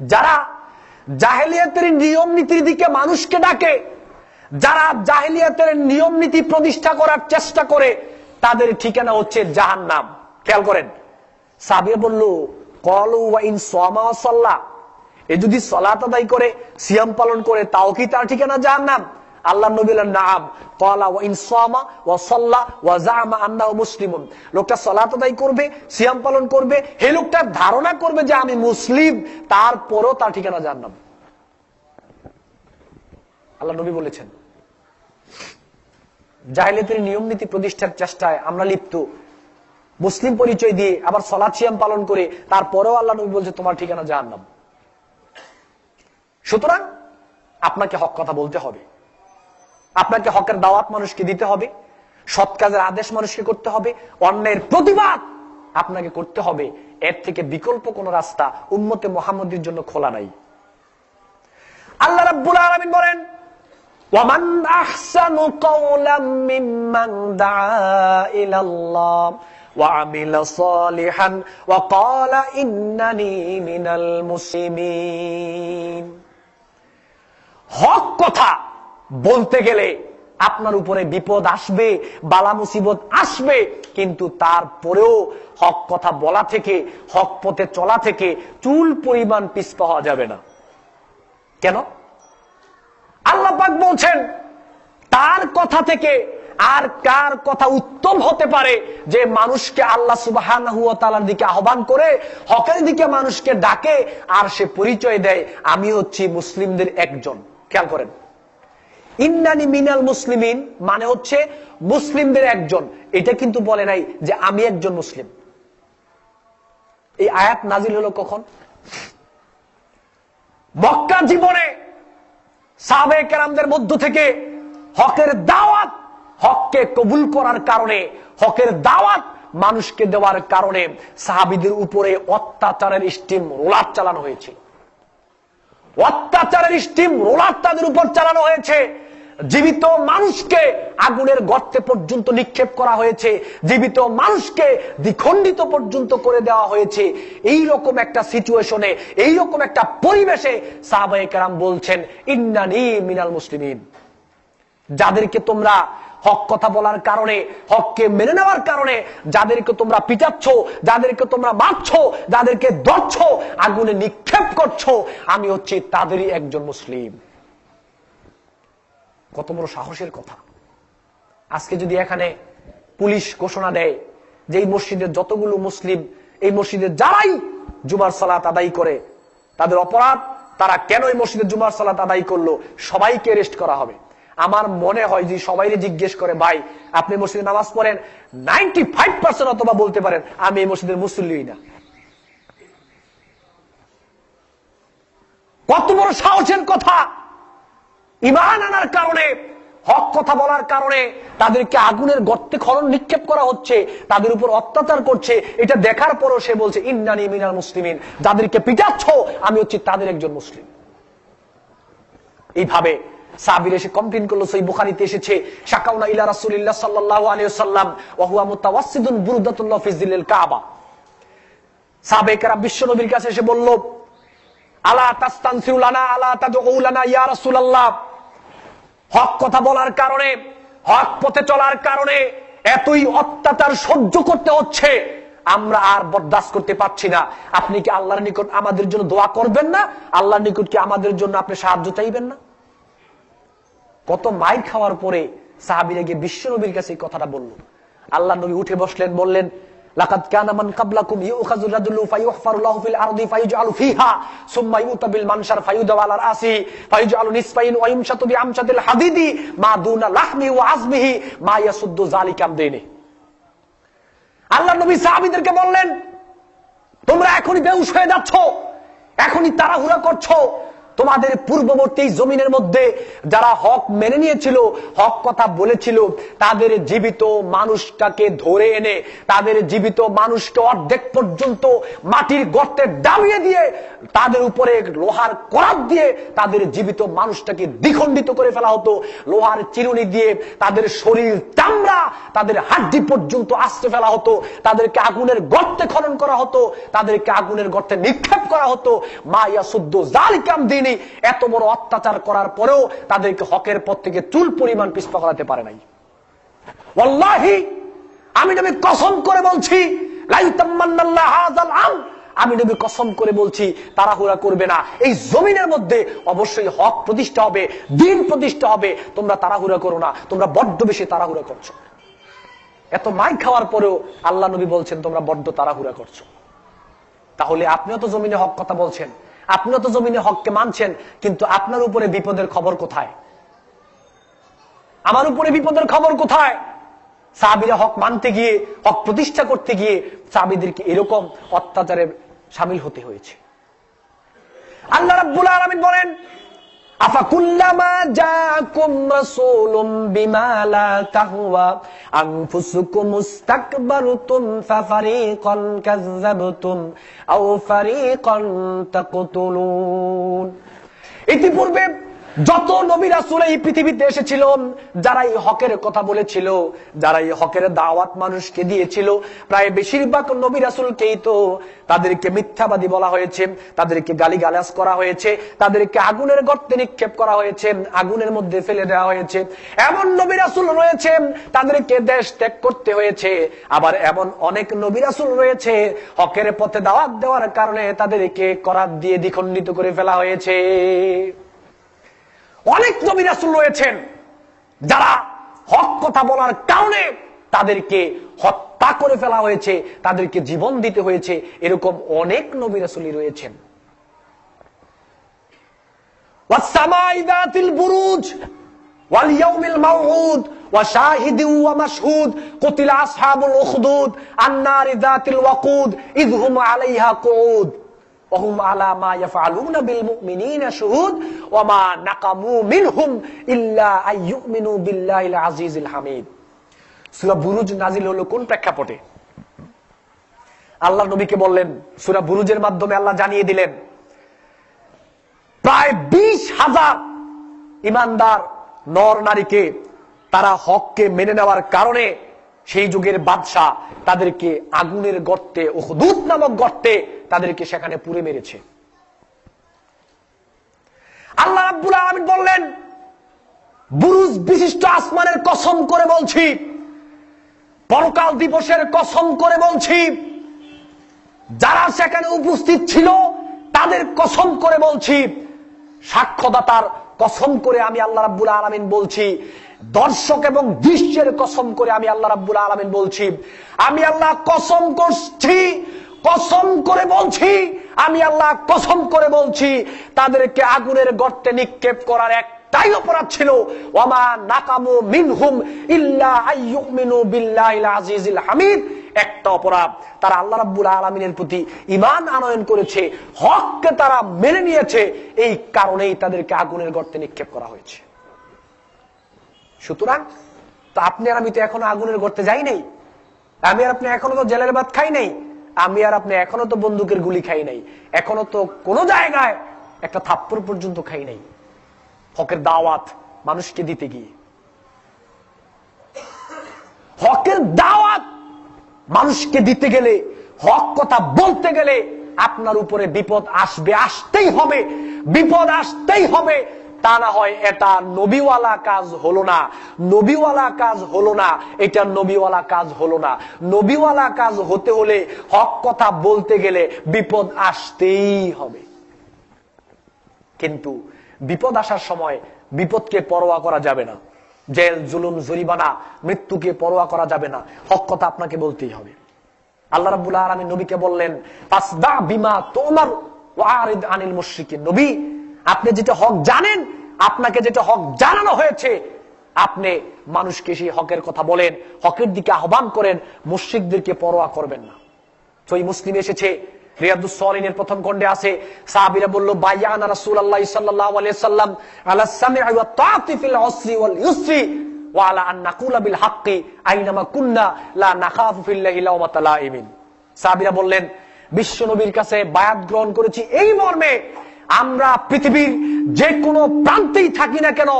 যারা জাহিলিয়াতের নিয়ম নীতির দিকে মানুষকে ডাকে, যারা জাহিলিয়াতের নিয়ম নীতি প্রতিষ্ঠা করার চেষ্টা করে, তাদের ঠিকানা হচ্ছে জাহান্নাম। খেয়াল করেন, সাহাবী বলল, ক্বালু ওয়া ইন সামা ওয়া সাল্লা, এ যদি সালাত আদায় করে, সিয়াম পালন করে, তাও কি তার ঠিকানা জাহান্নাম? আল্লাহর নবী বলেন, নাম। ক্বালা ওয়া ইন সামা ওয়া সাল্লা ওয়া জামা আন্নাহু মুসলিমুন। লোকটা সালাত আদায় করবে, সিয়াম পালন করবে, হে লোকটা ধারণা করবে যে আমি মুসলিম, তারপরও তার ঠিকানা জাহান্নাম। আল্লাহ নবী বলেছেন। জাহেলিয়াতের নিয়ম নীতি প্রতিষ্ঠার চেষ্টায় আমরা লিপ্ত, মুসলিম পরিচয় দিয়ে আবার সালাত সিয়াম পালন করে, তারপরেও আল্লাহ নবী বলছে তোমার ঠিকানা জাহান্নাম। সুতরাং আপনাকে হক কথা বলতে হবে, আপনাকে হকের দাওয়াত মানুষকে দিতে হবে, সৎ কাজের আদেশ মানুষকে করতে হবে, অন্যায়ের প্রতিবাদ আপনাকে করতে হবে। এর থেকে বিকল্প কোন রাস্তা উম্মতে মুহাম্মদের জন্য খোলা নাই। আল্লাহ রাব্বুল আলামিন বলেন, ওয়ামান আহসানু কাওলাম মিম্মান দাআ ইলাল্লাহ ওয়া আমিলা সালিহান ওয়া ক্বালা ইন্নানি মিনাল মুসলিমিন। হক কথা বলতে গেলে আপনার উপরে বিপদ আসবে, বালা মুসিবত আসবে, কিন্তু তারপরেও হক কথা বলা থেকে, হক পথে চলা থেকে চুল পরিমাণ পিছপা হওয়া যাবে না। কেন? আল্লাহ পাক বলছেন তার কথা থেকে আর কার কথা উত্তম হতে পারে যে মানুষকে আল্লাহ সুবহানাহু ওয়া তাআলার দিকে আহ্বান করে, হকের দিকে মানুষকে ডাকে, আর সে পরিচয় দেয় আমি হচ্ছি মুসলিমদের একজন। খেয়াল করেন, ইন্নানি মিনাল মুসলিমিন মানে হচ্ছে মুসলিমদের একজন। এটা কিন্তু বলে নাই যে আমি একজন মুসলিম। এই আয়াত নাজিল হলো কখন? মক্কা জীবনে সাহাবায়ে কেরামদের মধ্য থেকে হকের দাওয়াত, হককে কবুল করার কারণে, হকের দাওয়াত মানুষকে দেওয়ার কারণে সাহাবীদের উপরে অত্যাচারের স্টিম রোলার চালানো হয়েছিল। অত্যাচারের স্টিম রোলার তাদের উপর চালানো হয়েছে। জীবিত মানুষকে আগুনের গর্তে পর্যন্ত নিক্ষেপ করা হয়েছে, জীবিত মানুষকে দ্বিখণ্ডিত পর্যন্ত করে দেওয়া হয়েছে। এই রকম একটা সিচুয়েশনে, এই রকম একটা পরিবেশে সাহাবায়ে কেরাম বলছেন ইন্নানি মিনাল মুসলিমিন। যাদেরকে তোমরা হক কথা বলার কারণে, হককে মেনে নেওয়ার কারণে যাদেরকে তোমরা পিটাচ্ছ, যাদেরকে তোমরা মারছো, যাদেরকে ধরছ, আগুনে নিক্ষেপ করছো, আমি হচ্ছি তাদেরই একজন মুসলিম। কত বড় সাহসের কথা! আজকে যদি এখানে পুলিশ ঘোষণা দেয় যে এই মসজিদের যতগুলো মুসলিম, এই মসজিদের যারাই জুমার সালাত আদায় করে তাদের অপরাধ, তারা কেন এই মসজিদের জুমার সালাত আদায় করলো, সবাইকে অ্যারেস্ট করা হবে। আমার মনে হয় যে সবাইকে জিজ্ঞেস করে ভাই আপনি মসজিদে নামাজ পড়েন, 95% অথবা বলতে পারেন আমি এই মসজিদের মুসল্লি না। কত বড় সাহসের কথা! ঈমান আনার কারণে, হক কথা বলার কারণে তাদেরকে আগুনের গর্তে খনন নিক্ষেপ করা হচ্ছে, তাদের উপর অত্যাচার করছে। এটা দেখার পরও সে বলছে ইন্নানি মিনাল মুসলিমিন। যাদেরকে পিটাচ্ছ আমি হচ্ছি তাদের একজন মুসলিম। এইভাবে সাহাবীরা এসে কমপ্লেইন করলো, সহিহ বুখারীতে এসেছে শাকাউনা ইলা রাসূলিল্লাহ সাল্লাল্লাহু আলাইহি ওয়াসাল্লাম ওয়া হুয়া মুতাওয়াসসিদুন বুরদাতুল্লাহ ফি যিল্লিল কাবা। সাহাবায়ে কেরাম বিশ্ব নবীর কাছে এসে বলল আলা তাস্তানসিউ লানা আলা তাদউ লানা ইয়া রাসূলুল্লাহ, হক কথা বলার কারণে, হক পথে চলার কারণে এতই অত্যাচার সহ্য করতে হচ্ছে, আমরা আর বরদাস্ত করতে পারছি না। আপনি কি আল্লাহর নিকট আমাদের জন্য দোয়া করবেন না? আল্লাহর নিকট কি আমাদের জন্য আপনি সাহায্য চাইবেন না? কত মাইর খাওয়ার পরে সাহাবীরা গিয়ে বিশ্ব নবীর কাছে এই কথাটা বলল। আল্লাহ নবী উঠে বসলেন, বললেন লাকাদ কানা মান ক্বাবলাকুম ইউখাযু রাজুলু ফায়ুহফারু লাহু ফিল আরদি ফায়ুজআলু ফিহা সুম্মা ইউতা বিল মানশার ফায়ুদাউ আলা রাসি ফায়ুজআলু নিসফাইন ওয়া ইমশাতু বিআমশাতিল হাদিদি মা দুনা লাহমি ওয়া আযমিহি মা ইয়াসুদ্দু যালিকা আমদিনি। আল্লাহ নবী সাহাবীদেরকে বললেন তোমরা এখনই বেহুশ হয়ে যাচ্ছ, এখনই তাড়াহুড়া করছো। তোমাদের পূর্ববর্তী জমিনের মধ্যে যারা হক মেনে নিয়েছিল, হক কথা বলেছিল, তাদের জীবিত মানুষটাকে ধরে এনে, তাদের জীবিত মানুষকে অর্ধেক পর্যন্ত মাটির গর্তে ডাবিয়ে দিয়ে, তাদের উপরে লোহার করাত দিয়ে তাদের জীবিত মানুষটাকে দ্বিখণ্ডিত করে ফেলা হতো। লোহার চিরুনি দিয়ে তাদের শরীর, চামড়া, তাদের হাড্ডি পর্যন্ত আশ্রে ফেলা হতো। তাদেরকে আগুনের গর্তে খনন করা হতো, তাদেরকে আগুনের গর্তে নিক্ষেপ করা হতো। মা ইয়াসুদ্দু যালিকা আমদিনি। এত বড় অত্যাচার করার পরেও তাদেরকে হকের পথ থেকে চুল পরিমাণ পিছপা করাতে পারে নাই। ওয়াল্লাহি, আমি নবী কসম করে বলছি, লা ইতামান্নাল্লাহ হাযাল আম, আমি নবী কসম করে বলছি তাড়াহুড়া করবে না। এই জমিনের মধ্যে অবশ্যই হক প্রতিষ্ঠা হবে, দ্বীন প্রতিষ্ঠা হবে। তোমরা তাড়াহুড়া করো না, তোমরা বড্ড বেশি তাড়াহুড়া করছো। এত মাইর খাওয়ার পরেও আল্লাহ নবী বলছেন তোমরা বড্ড তাড়াহুড়া করছো। তাহলে আপনিও তো জমিনে হক কথা বলছেন, আপনিও তো জমিনে হককে মানছেন, কিন্তু আপনার উপরে বিপদের খবর কোথায়? আমার উপরে বিপদের খবর কোথায়? সাহাবীরা হক মানতে গিয়ে, হক প্রতিষ্ঠা করতে গিয়ে সাহাবীদেরকে এরকম অত্যাচারে শামিল হতে হয়েছে। আল্লাহ রাব্বুল আলামিন বলেন আফাকুল্লামা জাআকুম রাসূলুম বিমা লা তাহওয়া আনফুসুকুম মুস্তাকবারতুম ফাফারিকান কাযযাবতুম আও ফারিকান তাকতুলুন। ইতিপূর্বে যত নবী রাসূল এই পৃথিবীতে এসেছিল, যারা এই হকের কথা বলেছিল, যারা এই হকের দাওয়াত মানুষকে দিয়েছিল, প্রায় বেশিরভাগ নবী রাসূলকেই তো তাদেরকে মিথ্যাবাদী বলা হয়েছে, তাদেরকে গালিগালাজ করা হয়েছে, তাদেরকে আগুনের গর্তে নিক্ষেপ করা হয়েছে, আগুনের মধ্যে ফেলে দেওয়া হয়েছে। এমন নবী রাসূল রয়েছে তাদেরকে দেশ ত্যাগ করতে হয়েছে, আবার এমন অনেক নবী রাসূল রয়েছে হকের পথে দাওয়াত দেওয়ার কারণে তাদেরকে করাত দিয়ে দ্বিখণ্ডিত করে ফেলা হয়েছে। অনেক নবী রাসূল রয়েছেন যারা হক কথা বলার কারণে তাদেরকে হত্যা করে ফেলা হয়েছে, তাদেরকে জীবন দিতে হয়েছে। এরকম অনেক নবী রাসূলই রয়েছেন। ওয়াস-সামাই যাতিল বুরুজ ওয়াল ইয়াউমিল মাউউদ ওয়া শাহিদিন ওয়া মাশহুদ কুতিলা আসহাবুল উখদুদ আন-নারি যাতিল ওয়াকুদ ইযহুম আলাইহা কুউদ ওয়াহুম আলা মা ইয়াফআলুনা বিল মুমিনিনা শুহুদ ওয়া মা নাকামু মিনহুম ইল্লা আইয়ুমিনু বিল্লাহিল আজিজিল হামিদ। সূরা বুরুজ নাজিল হলো কোন প্রেক্ষাপটে? আল্লাহ নবীকে বললেন, সূরা বুরুজের মাধ্যমে আল্লাহ জানিয়ে দিলেন প্রায় 20,000 ঈমানদার নর নারীকে তারা হককে মেনে নেওয়ার কারণে সেই যুগের বাদশা তাদেরকে আগুনের গর্তে, উখদুদ নামক গর্তে তাদেরকে সেখানে পুড়ে মেরেছে। আল্লাহ রাব্বুল আলামিন বললেন, বুরুজ বিশিষ্ট আসমানের কসম করে বলছি, পরকাল দিবসের কসম করে বলছি, যারা সেখানে উপস্থিত ছিল তাদের কসম করে বলছি, সাক্ষ্যদাতার কসম করে আমি আল্লাহ রাব্বুল আলামিন বলছি, দর্শক এবং দৃশ্যের কসম করে আমি আল্লাহ রাব্বুল আলামিন বলছি, আমি আল্লাহ কসম করছি, কসম করে বলছি, আমি আল্লাহ কসম করে বলছি, তাদেরকে আগুনের গর্তে নিক্ষেপ করার একটাই অপরাধ ছিল, ওয়ামা নাকামু মিনহুম ইল্লা আইয়ুমিনু বিল্লাহিল আজিজিল হামিদ। একটা অপরাধ, তারা আল্লাহ রাব্বুল আলামিনের প্রতি ঈমান আনয়ন করেছে, হককে তারা মেনে নিয়েছে, এই কারণেই তাদেরকে আগুনের গর্তে নিক্ষেপ করা হয়েছে। সুতরাং তো আপনি আর আমি তো এখনো আগুনের গর্তে যাই নাই, আমি আর আপনি এখনো তো জেলের ভাত খাই নাই, আমি আর আপনি এখনো তো বন্দুকের গুলি খাই নাই, এখনো তো কোনো জায়গায় একটা থাপ্পড় পর্যন্ত খাই নাই হকের দাওয়াত মানুষকে দিতে গিয়ে। হকের দাওয়াত মানুষকে দিতে গেলে, হক কথা বলতে গেলে আপনার উপরে বিপদ আসবে, আসতেই হবে, বিপদ আসতেই হবে। তা না হয় এটা নবীওয়ালা কাজ হলো না, নবীওয়ালা কাজ হলো না, এটা নবীওয়ালা কাজ হলো না। নবীওয়ালা কাজ হতে হলে, হক কথা বলতে গেলে বিপদ আসতেই হবে। কিন্তু বিপদ আসার সময় বিপদকে পরোয়া করা যাবে না, জেল, জুলুম, জরিমানা, মৃত্যুকে পরোয়া করা যাবে না, হক কথা আপনাকে বলতেই হবে। আল্লাহ রাব্বুল আলামিন নবীকে বললেন, ফাসদা বিমা তুমার ওয়া আরিদ আনিল মুশরিকিন। নবী, আপনি যেটা হক জানেন, আপনাকে যেটা হক জানানো হয়েছে, আপনি মানুষকে সেই হকের কথা বলেন, হকের দিকে আহ্বান করেন, মুশরিকদেরকে পরোয়া করবেন না। সহিহ মুসলিমে এসেছে, রিয়াদুস সালিহিনের প্রথম খণ্ডে আছে, সাহাবীরা বলল, বাইয়ানা রাসূলুল্লাহ সাল্লাল্লাহু আলাইহি সাল্লাম আলা সামঈ ওয়া তাআতি ফিল উসরি ওয়াল ইউসরি ওয়া আলা আন নাকুলা বিল হাক্কি আইনামা কুন্না লা নাখাফু ফিল্লাহি লাওমাতা লাইমিন। সাহাবীরা বললেন, বিশ্ব নবীর কাছে বায়াত গ্রহণ করেছি এই মর্মে, আমরা পৃথিবীর যে কোনো প্রান্তেই থাকি না কেন,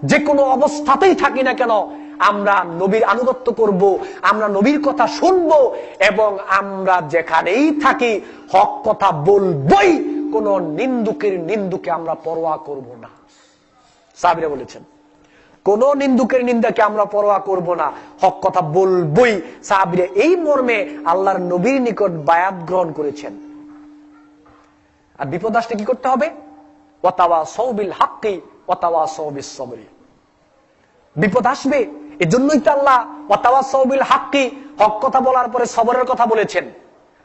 যে কোনো অবস্থাতেই থাকি না কেন, আমরা নবীর আনুগত্য করব, আমরা নবীর কথা শুনব, এবং আমরা যেখানেই থাকি হক কথা বলবই, কোন নিন্দুকের নিন্দুকে আমরা পরোয়া করব না। সাহাবীরা বলেছেন, কোন নিন্দুকের নিন্দাকে আমরা পরোয়া করব না, হক কথা বলবই। সাহাবীরা এই মর্মে আল্লাহর নবীর নিকট বায়াত গ্রহণ করেছেন। আর বিপদ আসলে কি করতে হবে? ওয়াতাওয়াসাউ বিল হাক্কি ওয়াতাওয়াসাউ বিস সবরি। বিপদ আসবে, এজন্যই তো আল্লাহ ওয়াতাওয়াসাউ বিল হাক্কি, হক কথা বলার পরে সবরের কথা বলেছেন।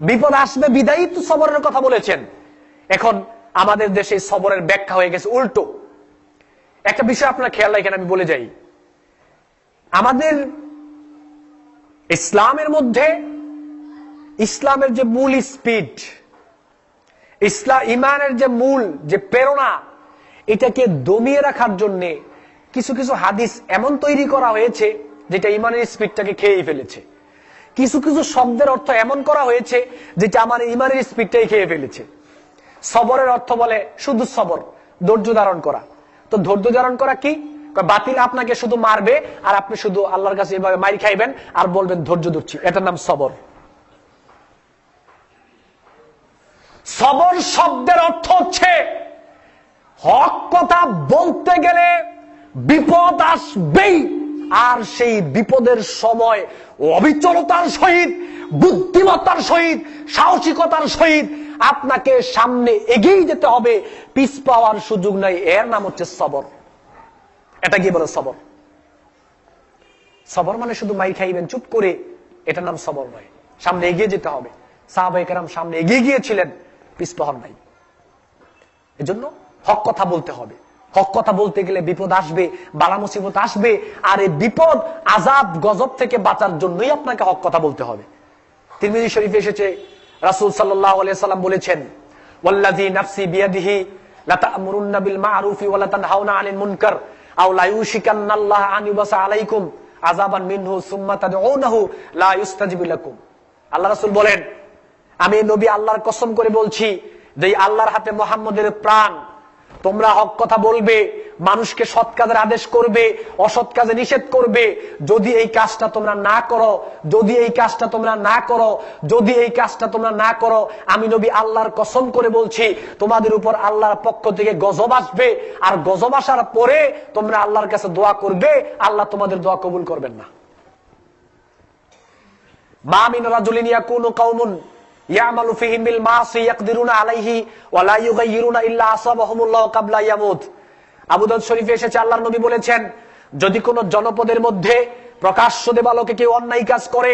বিপদ আসবে বিদায়ী তো সবরের কথা বলেছেন। এখন আমাদের দেশে সবরের ব্যাখ্যা হয়ে গেছে উল্টো। একটা বিষয় আপনারা খেয়াল রাখেন, আমি বলে যাই, আমাদের ইসলামের মধ্যে, ইসলামের যে মূল স্পিড, ইমানের যে মূল যে প্রেরণা, এটাকে দমিয়ে রাখার জন্য কিছু কিছু হাদিস এমন তৈরি করা হয়েছে যেটা ইমানের স্পিডটাকে খেয়ে ফেলেছে। কিছু কিছু শব্দের অর্থ এমন করা হয়েছে যেটা আমার ইমানের স্পিডটাই খেয়ে ফেলেছে। সবরের অর্থ বলে শুধু সবর, ধৈর্য ধারণ করা। তো ধৈর্য ধারণ করা কি? বাতিল আপনাকে শুধু মারবে আর আপনি শুধু আল্লাহর কাছে এভাবে মাইর খাইবেন আর বলবেন ধৈর্য ধরছি। এটার নাম সবর। সবর শব্দের অর্থ হচ্ছে হক কথা বলতে গেলে বিপদ আসবেই, আর সেই বিপদের সময় অবিচলতার সহিত, বুদ্ধিমত্তার সহিত, সাহসিকতার সহিত আপনাকে সামনে এগিয়ে যেতে হবে, পিছ পাওয়ার সুযোগ নাই। এর নাম হচ্ছে সবর। এটা কি বলে সবর? সবর মানে শুধু মাইর খাইবেন চুপ করে, এটার নাম সবর নয়। সামনে এগিয়ে যেতে হবে। সাহাবায়ে কেরাম সামনে এগিয়ে গিয়েছিলেন, পিছ পাওয়ার নাই। এজন্য হক কথা বলতে হবে। হক কথা বলতে গেলে বিপদ আসবে, বালা মুসিবত আসবে, আর এই বিপদ আযাব গজব থেকে বাঁচার জন্যই আপনাকে হক কথা বলতে হবে। তিরমিজি শরীফে এসেছে, রাসূল সাল্লাল্লাহু আলাইহি সাল্লাম বলেছেন, ওয়াল্লাযী নাফসি বিয়াদিহি লা তা'মুরুন্না বিল মা'রুফি ওয়া লা তানহাউনা আনিল মুনকার আও লা ইউশিকান্নাল্লাহু আন ইউবাসা আলাইকুম আযাবান মিনহু সুম্মা তাদউনাহু লা ইস্তাজিবু লাকুম। আল্লাহ রাসূল বলেন, আমি নবী আল্লাহর কসম করে বলছি যে আল্লাহর হাতে মুহাম্মদের প্রাণ, তোমরা হক কথা বলবে, মানুষকে সৎ কাজের আদেশ করবে, অসৎ কাজে নিষেধ করবে। যদি এই কাজটা তোমরা না করো, যদি এই কাজটা তোমরা না করো, যদি এই কাজটা তোমরা না করো, আমি নবী আল্লাহর কসম করে বলছি তোমাদের উপর আল্লাহর পক্ষ থেকে গজব আসবে, আর গজব আসার পরে তোমরা আল্লাহর কাছে দোয়া করবে, আল্লাহ তোমাদের দোয়া কবুল করবেন না। মা মিন রাজুলিন ইয়াকুনু কওমুন ইয়ামালু ফীহিম বিল মাসি ইয়াকদিরুনা আলাইহি ওয়া লা ইউগাইয়িরুনা ইল্লা আসাবাহুমুল্লাহু ক্বাবলা ইয়ামুত। আবু দাউদ শরীফে এসেছে, আল্লাহর নবী বলেছেন, যদি কোন জনপদের মধ্যে প্রকাশ্য দেবালোকে কেউ অন্যায় কাজ করে,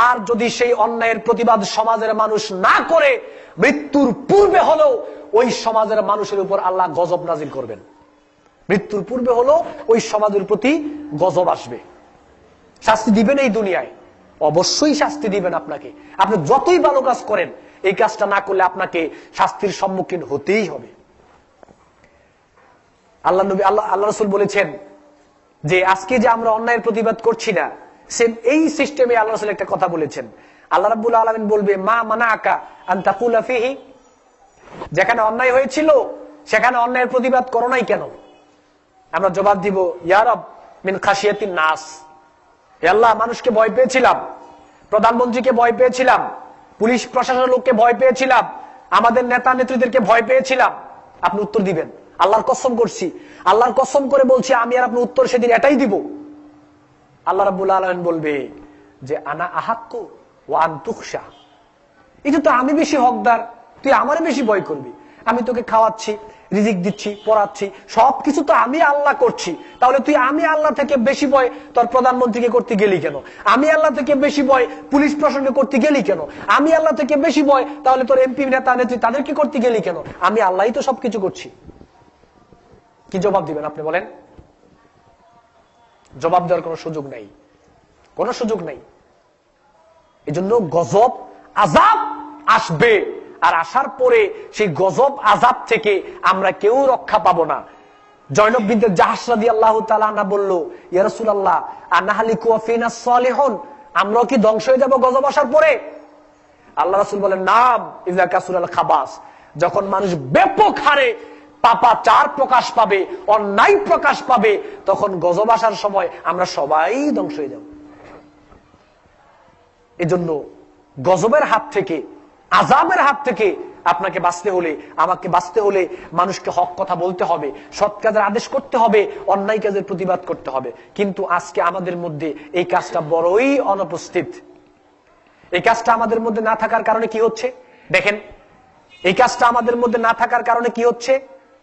আর যদি সেই অন্যায়ের প্রতিবাদ সমাজের মানুষ না করে, মৃত্যুর পূর্বে হলেও ওই সমাজের মানুষের উপর আল্লাহ গজব নাজিল করবেন। মৃত্যুর পূর্বে হলেও ওই সমাজের প্রতি গজব আসবে। শাস্তি দিবেন এই দুনিয়ায়, অবশ্যই শাস্তি দিবেন আপনাকে। আপনি যতই ভালো কাজ করেন, এই কাজটা না করলে আপনাকে শাস্তির সম্মুখীন হতেই হবে। আল্লাহ নবী আল্লাহ রাসূল বলেছেন যে আজকে যে আমরা অন্যায়ের প্রতিবাদ করছি না, সেম এই সিস্টেমে আল্লাহ রাসূল একটা কথা বলেছেন। আল্লাহ রাব্বুল আলামিন বলবে, মা মানাআকা আন তাকুলা ফীহি, যেখানে অন্যায় হয়েছিল সেখানে অন্যায়ের প্রতিবাদ করো নাই কেন? আমরা জবাব দিব, ইয়া রব মিন খাশিয়াতিন নাস, হে আল্লাহ, মানুষকে ভয় পেয়েছিলাম, প্রধানমন্ত্রীকে ভয় পেয়েছিলাম, পুলিশ প্রশাসনের লোককে ভয় পেয়েছিলাম, আমাদের নেতা নেত্রীদেরকে ভয় পেয়েছিলাম। আপনি উত্তর দিবেন, আল্লাহর কসম করছি, আল্লাহর কসম করে বলছি, আমি আর আপনি উত্তর সেদিন এটাই দিব। আল্লাহ রাব্বুল আলামিন বলবে যে আনা আহাক্কু ওয়া আন তুখশা, এটা তো আমি বেশি হকদার, তুই আমারে বেশি ভয় করবি। আমি তোকে খাওয়াচ্ছি, রিজিক দিচ্ছি, পড়াচ্ছি, সবকিছু তো আমি আল্লাহ করছি, তাহলে তুই আমি আল্লাহ থেকে বেশি ভয় তোর প্রধানমন্ত্রীকে করতে গেলি কেন? আমি আল্লাহ থেকে বেশি ভয় পুলিশ প্রশাসনকে করতে গেলি কেন? আমি আল্লাহ থেকে বেশি ভয় তাহলে তোর এমপি নেতা নেত্রী তাদেরকে করতে গেলি কেন? আমি আল্লাহই তো সবকিছু করছি। কি জবাব দিবেন আপনি বলেন? জবাব দেওয়ার কোনো সুযোগ নাই, কোনো সুযোগ নাই। এজন্য গজব আযাব আসবে, আর আসার পরে সেই গজব আযাব থেকে আমরা কেউ রক্ষা পাবো না। জয়নব বিনতে জাহশ রাদিয়াল্লাহু তাআলা আনহা বলল, ইয়া রাসূলুল্লাহ আনাহালিকু ওয়া ফিনা সালিহুন, আমরা কি ধ্বংস হয়ে যাব গজব আসার পরে? আল্লাহ রাসূল বলেন, নাম ইযা কাসুরাল খাবাস, যখন মানুষ ব্যাপক হারে পাপাচার প্রকাশ পাবে, অন্যায় প্রকাশ পাবে, তখন গজব আসার সময় আমরা সবাই ধ্বংস হয়ে যাব। এজন্য গজবের হাত থেকে, আযাবের হাত থেকে আপনাকে বাঁচতে হলে, আমাকে বাঁচতে হলে মানুষকে হক কথা বলতে হবে, সৎ কাজের আদেশ করতে হবে, অন্যায় কাজের প্রতিবাদ করতে হবে। কিন্তু আজকে আমাদের মধ্যে এই কাজটা বড়ই অনুপস্থিত। এই কাজটা আমাদের মধ্যে না থাকার কারণে কি হচ্ছে দেখেন, এই কাজটা আমাদের মধ্যে না থাকার কারণে কি হচ্ছে?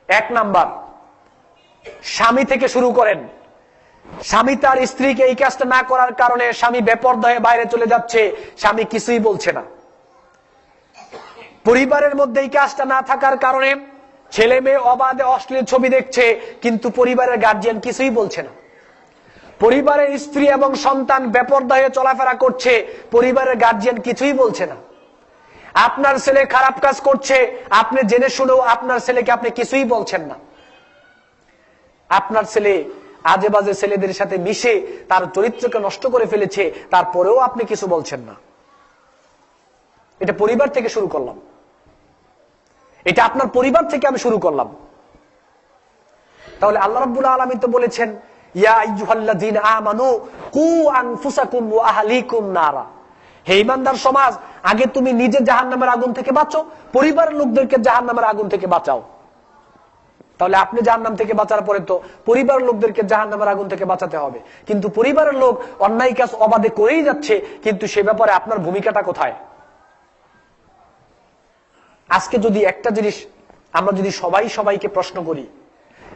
এক নাম্বার, স্বামী থেকে শুরু করেন, স্বামী তার স্ত্রীকে এই কাজটা না করার কারণে স্বামী বেপরদা হয়ে বাইরে চলে যাচ্ছে, স্বামী কিছুই বলছে না। পরিবারের মধ্যে এই কাজটা না থাকার কারণে ছেলে মেয়ে অবাধে অশ্লীল ছবি দেখছে, কিন্তু পরিবারের গার্জিয়ান কিছুই বলছে না। পরিবারের স্ত্রী এবং সন্তান বেপরদা হয়ে চলাফেরা করছে, পরিবারের গার্জিয়ান কিছুই বলছে না। আপনার ছেলে খারাপ কাজ করছে, আপনি জেনে শুনেও আপনার ছেলেকে আপনি কিছুই বলছেন না। আপনার ছেলে আজে বাজে ছেলেদের সাথে মিশে তার চরিত্রকে নষ্ট করে ফেলেছে, তারপরেও আপনি কিছু বলছেন না। এটা পরিবার থেকে শুরু করলাম, এটা আপনার পরিবার থেকে আমি শুরু করলাম। তাহলে আল্লাহ রাব্বুল আলামিন তো বলেছেন, ইয়া আইয়ুহাল্লাযীনা আমানু কু আনফুসাকুম ওয়া আহলিকুম নারা। হে ঈমানদার সমাজ, আগে তুমি নিজে জাহান্নামের আগুন থেকে বাঁচো, পরিবারের লোকদেরকে জাহান্নামের আগুন থেকে বাঁচাও। তাহলে আপনি জাহান্নাম থেকে বাঁচার পরে তো পরিবারের লোকদেরকে জাহান্নামের আগুন থেকে বাঁচাতে হবে। কিন্তু পরিবারের লোক অন্যায় কাজ অবাধে করেই যাচ্ছে, কিন্তু সে ব্যাপারে আপনার ভূমিকাটা কোথায়? আজকে যদি একটা জিনিস আমরা যদি সবাইকে প্রশ্ন করি,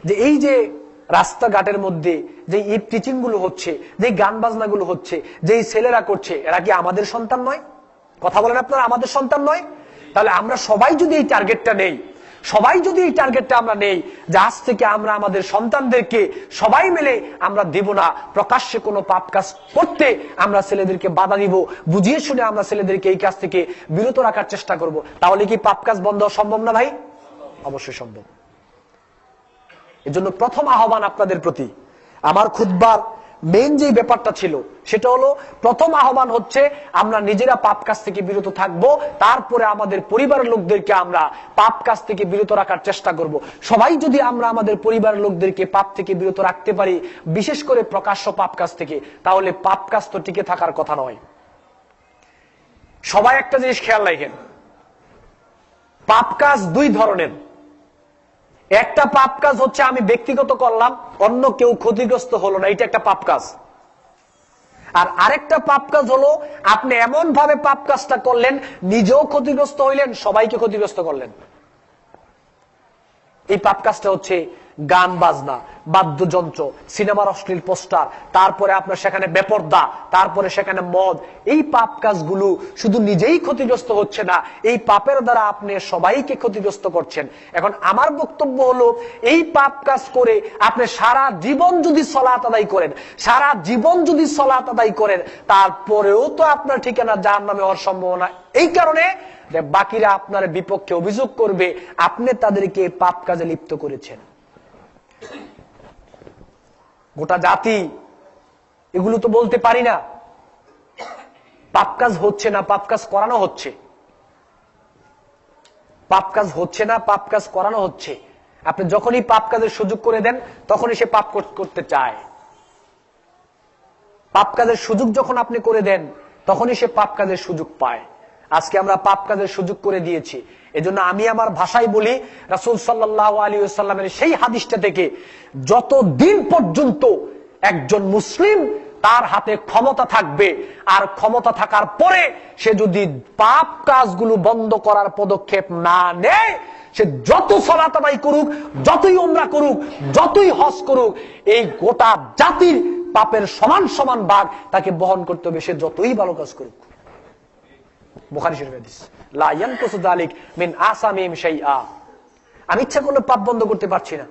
যে এই যে রাস্তাঘাটের মধ্যে যে এই টিচিং গুলো হচ্ছে, যে গান বাজনা গুলো হচ্ছে, যে ছেলেরা করছে, এরা কি আমাদের সন্তান নয়? কথা বলেন আপনারা, আমাদের সন্তান নয়? তাহলে আমরা সবাই যদি এই টার্গেটটা নেই, আমরা নেই যে আজ থেকে আমরা আমাদের সন্তানদেরকে সবাই মিলে আমরা দেব না প্রকাশ্যে কোনো পাপ কাজ করতে, আমরা ছেলেদেরকে বাধা দিব, বুঝিয়ে শুনে আমরা ছেলেদেরকে এই কাজ থেকে বিরত রাখার চেষ্টা করব, তাহলে কি পাপ কাজ বন্ধ সম্ভব না ভাই? অবশ্যই সম্ভব। এজন্য প্রথম আহ্বান আপনাদের প্রতি, আমার খুতবার মেইন যে ব্যাপারটা ছিল সেটা হলো, প্রথম আহ্বান হচ্ছে আমরা নিজেরা পাপ কাজ থেকে বিরত থাকব, তারপরে আমাদের পরিবারের লোকদেরকে আমরা পাপ কাজ থেকে বিরত রাখার চেষ্টা করব। সবাই যদি আমরা আমাদের পরিবারের লোকদেরকে পাপ থেকে বিরত রাখতে পারি, বিশেষ করে প্রকাশ্য পাপ কাজ থেকে, তাহলে পাপ কাজ তো টিকে থাকার কথা নয়। সবাই একটা জিনিস খেয়াল রাখেন, পাপ কাজ দুই ধরনের। একটা পাপ কাজ হচ্ছে আমি ব্যক্তিগত করলাম, অন্য কেউ ক্ষতিগ্রস্ত হলো না, এটা একটা পাপ কাজ। আর আরেকটা পাপ কাজ হলো আপনি এমন ভাবে পাপ কাজটা করলেন, নিজেও ক্ষতিগ্রস্ত হইলেন, সবাইকে ক্ষতিগ্রস্ত করলেন। এই পাপ কাজটা হচ্ছে গান বাজনা, বাদ্যযন্ত্র, সিনেমার অশ্লীল পোস্টার, তারপরে আপনার সেখানে বেপরদা, তারপরে সেখানে মদ। এই পাপ কাজগুলো শুধু নিজেই ক্ষতিগ্রস্ত হচ্ছে না, এই পাপের দ্বারা আপনি সবাইকে ক্ষতিগ্রস্ত করছেন। এখন আমার বক্তব্য হলো, এই পাপ কাজ করে আপনি সারা জীবন যদি সালাত আদায় করেন, তারপরেও তো আপনার ঠিকানা জাহান্নামে হওয়ার সম্ভাবনা। এই কারণে বাকিরা আপনার বিপক্ষে অভিযোগ করবে আপনি তাদেরকে পাপ কাজে লিপ্ত করেছেন। গোটা জাতি এগুলো তো বলতে পারি না, পাপ কাজ হচ্ছে না, পাপ কাজ করানো হচ্ছে, পাপ কাজ হচ্ছে না, পাপ কাজ করানো হচ্ছে। আপনি যখনই পাপ কাজের সুযোগ করে দেন, তখনই সে পাপ করতে চায়। পাপ কাজের সুযোগ যখন আপনি করে দেন, তখনই সে পাপ কাজের সুযোগ পায়। আজকে আমরা পাপ কাজের সুযোগ করে দিয়েছি। এজন্য আমি আমার ভাষায় বলি, রাসূল সাল্লাল্লাহু আলাইহি ওয়াসাল্লামের সেই হাদিসটা থেকে, যতদিন পর্যন্ত একজন মুসলিম তার হাতে ক্ষমতা থাকবে, আর ক্ষমতা থাকার পরে সে যদি পাপ কাজগুলো বন্ধ করার পদক্ষেপ না নেয়, সে যত সালাত আদায় করুক, যতই উমরা করুক, যতই হজ করুক, এই গোটা জাতির পাপের সমান সমান ভাগ তাকে বহন করতে হবে, সে যতই ভালো কাজ করুক। বুখারী শরীফের হাদিস, লা ইয়ানকুসু যালিক মিন আসামিহিম শাইআ। আমি ইচ্ছা করলে পাপ বন্ধ করতে পারছি না,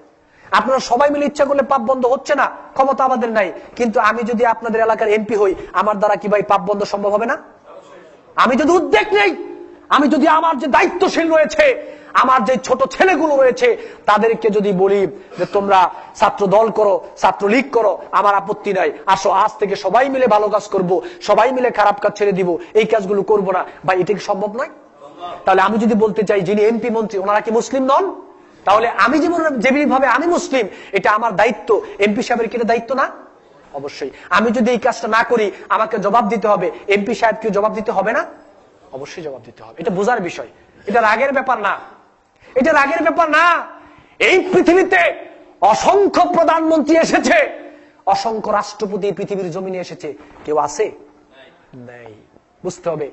আপনারা সবাই মিলে ইচ্ছা করলে পাপ বন্ধ হচ্ছে না, ক্ষমতা আমাদের নাই। কিন্তু আমি যদি আপনাদের এলাকার এমপি হই, আমার দ্বারা কি ভাই পাপ বন্ধ সম্ভব হবে না? আমি যদি উদ্যোগ নেই, আমি যদি আমার যে দায়িত্বশীল রয়েছে, আমার যে ছোট ছেলেগুলো রয়েছে, তাদেরকে যদি বলি যে তোমরা ছাত্র দল করো, ছাত্র লীগ করো, আমার আপত্তি নাই, আসো আজ থেকে সবাই মিলে ভালো কাজ করব, সবাই মিলে খারাপ কাজ ছেড়ে দিব, এই কাজগুলো করব না, ভাই এটা কি সম্ভব নয়? তাহলে আমি যদি বলতে চাই যিনি এমপি মন্ত্রী ওনারা কি মুসলিম নন? তাহলে আমি যেভাবে আমি মুসলিম, এটা আমার দায়িত্ব, এমপি সাহেবের কি এটা দায়িত্ব না? অবশ্যই। আমি যদি এই কাজটা না করি, আমাকে জবাব দিতে হবে, এমপি সাহেবকে জবাব দিতে হবে না? অবশ্যই জবাব দিতে হবে। এটা বোঝার বিষয়, এটা রাগের ব্যাপার না, এটা রাগের ব্যাপার না। এই পৃথিবীতে অসংখ্য প্রধানমন্ত্রী এসেছে, অসংখ্য রাষ্ট্রপতি পৃথিবীর জমিনে এসেছে, কেউ আছে? নাই। বুঝতে হবে,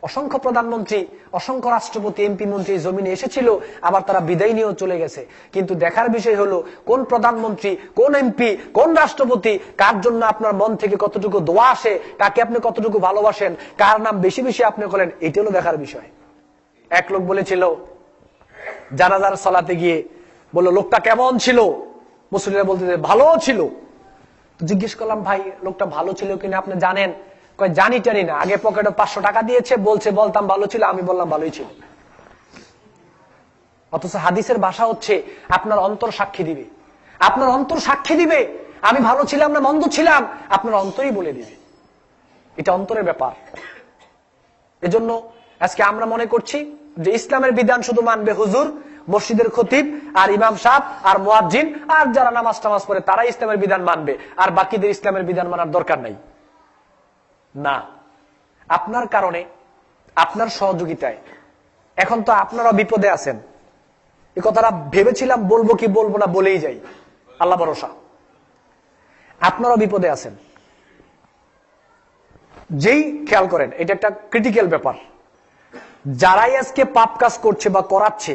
অসংখ্য প্রধানমন্ত্রী, অসংখ্য রাষ্ট্রপতি, এমপি মন্ত্রী জমিনে এসেছিল, আবার তারা বিদায় নিয়েও চলে গেছে। কিন্তু দেখার বিষয় হলো, কোন প্রধানমন্ত্রী, কোন এমপি, কোন রাষ্ট্রপতি, কার জন্য আপনার মন থেকে কতটুকু দোয়া আসে, কাকে আপনি কতটুকু ভালোবাসেন, কার নাম বেশি বেশি আপনি করেন, এটা হলো দেখার বিষয়। এক লোক বলেছিল জানাজার সালাতে গিয়ে, বললো লোকটা কেমন ছিল? মুসলিমরা বলতে ভালো ছিল। জিজ্ঞেস করলাম, ভাই লোকটা ভালো ছিল কিনা আপনি জানেন? কয় জানি টানি না, আগে পকেটে 500 টাকা দিয়েছে, বলছে বলতাম ভালো ছিল, আমি বললাম ভালোই ছিল। অথচ হাদিসের ভাষা হচ্ছে আপনার অন্তর সাক্ষী দিবে, আপনার অন্তর সাক্ষী দিবে আমি ভালো ছিলাম না মন্দ ছিলাম, আপনার অন্তরই বলে দিবে। এটা অন্তরের ব্যাপার। এজন্য আজকে আমরা মনে করছি যে ইসলামের বিধান শুধু মানবে হুজুর, মসজিদের খতিব আর ইমাম সাহেব আর মুয়াজ্জিন আর যারা নামাজ টামাজ পড়ে তারা ইসলামের বিধান মানবে, আর বাকিদের ইসলামের বিধান মানার দরকার নাই। না, আপনার কারণে, আপনার সহযোগিতায় এখন তো আপনারা বিপদে আছেন। এই কথাটা ভেবেছিলাম বলবো কি বলবো না, বলেই যাই, আল্লাহ ভরসা। আপনারা বিপদে আছেন, যেই খেয়াল করেন এটা একটা ক্রিটিক্যাল ব্যাপার। যারাই আজকে পাপ কাজ করছে বা করাচ্ছে,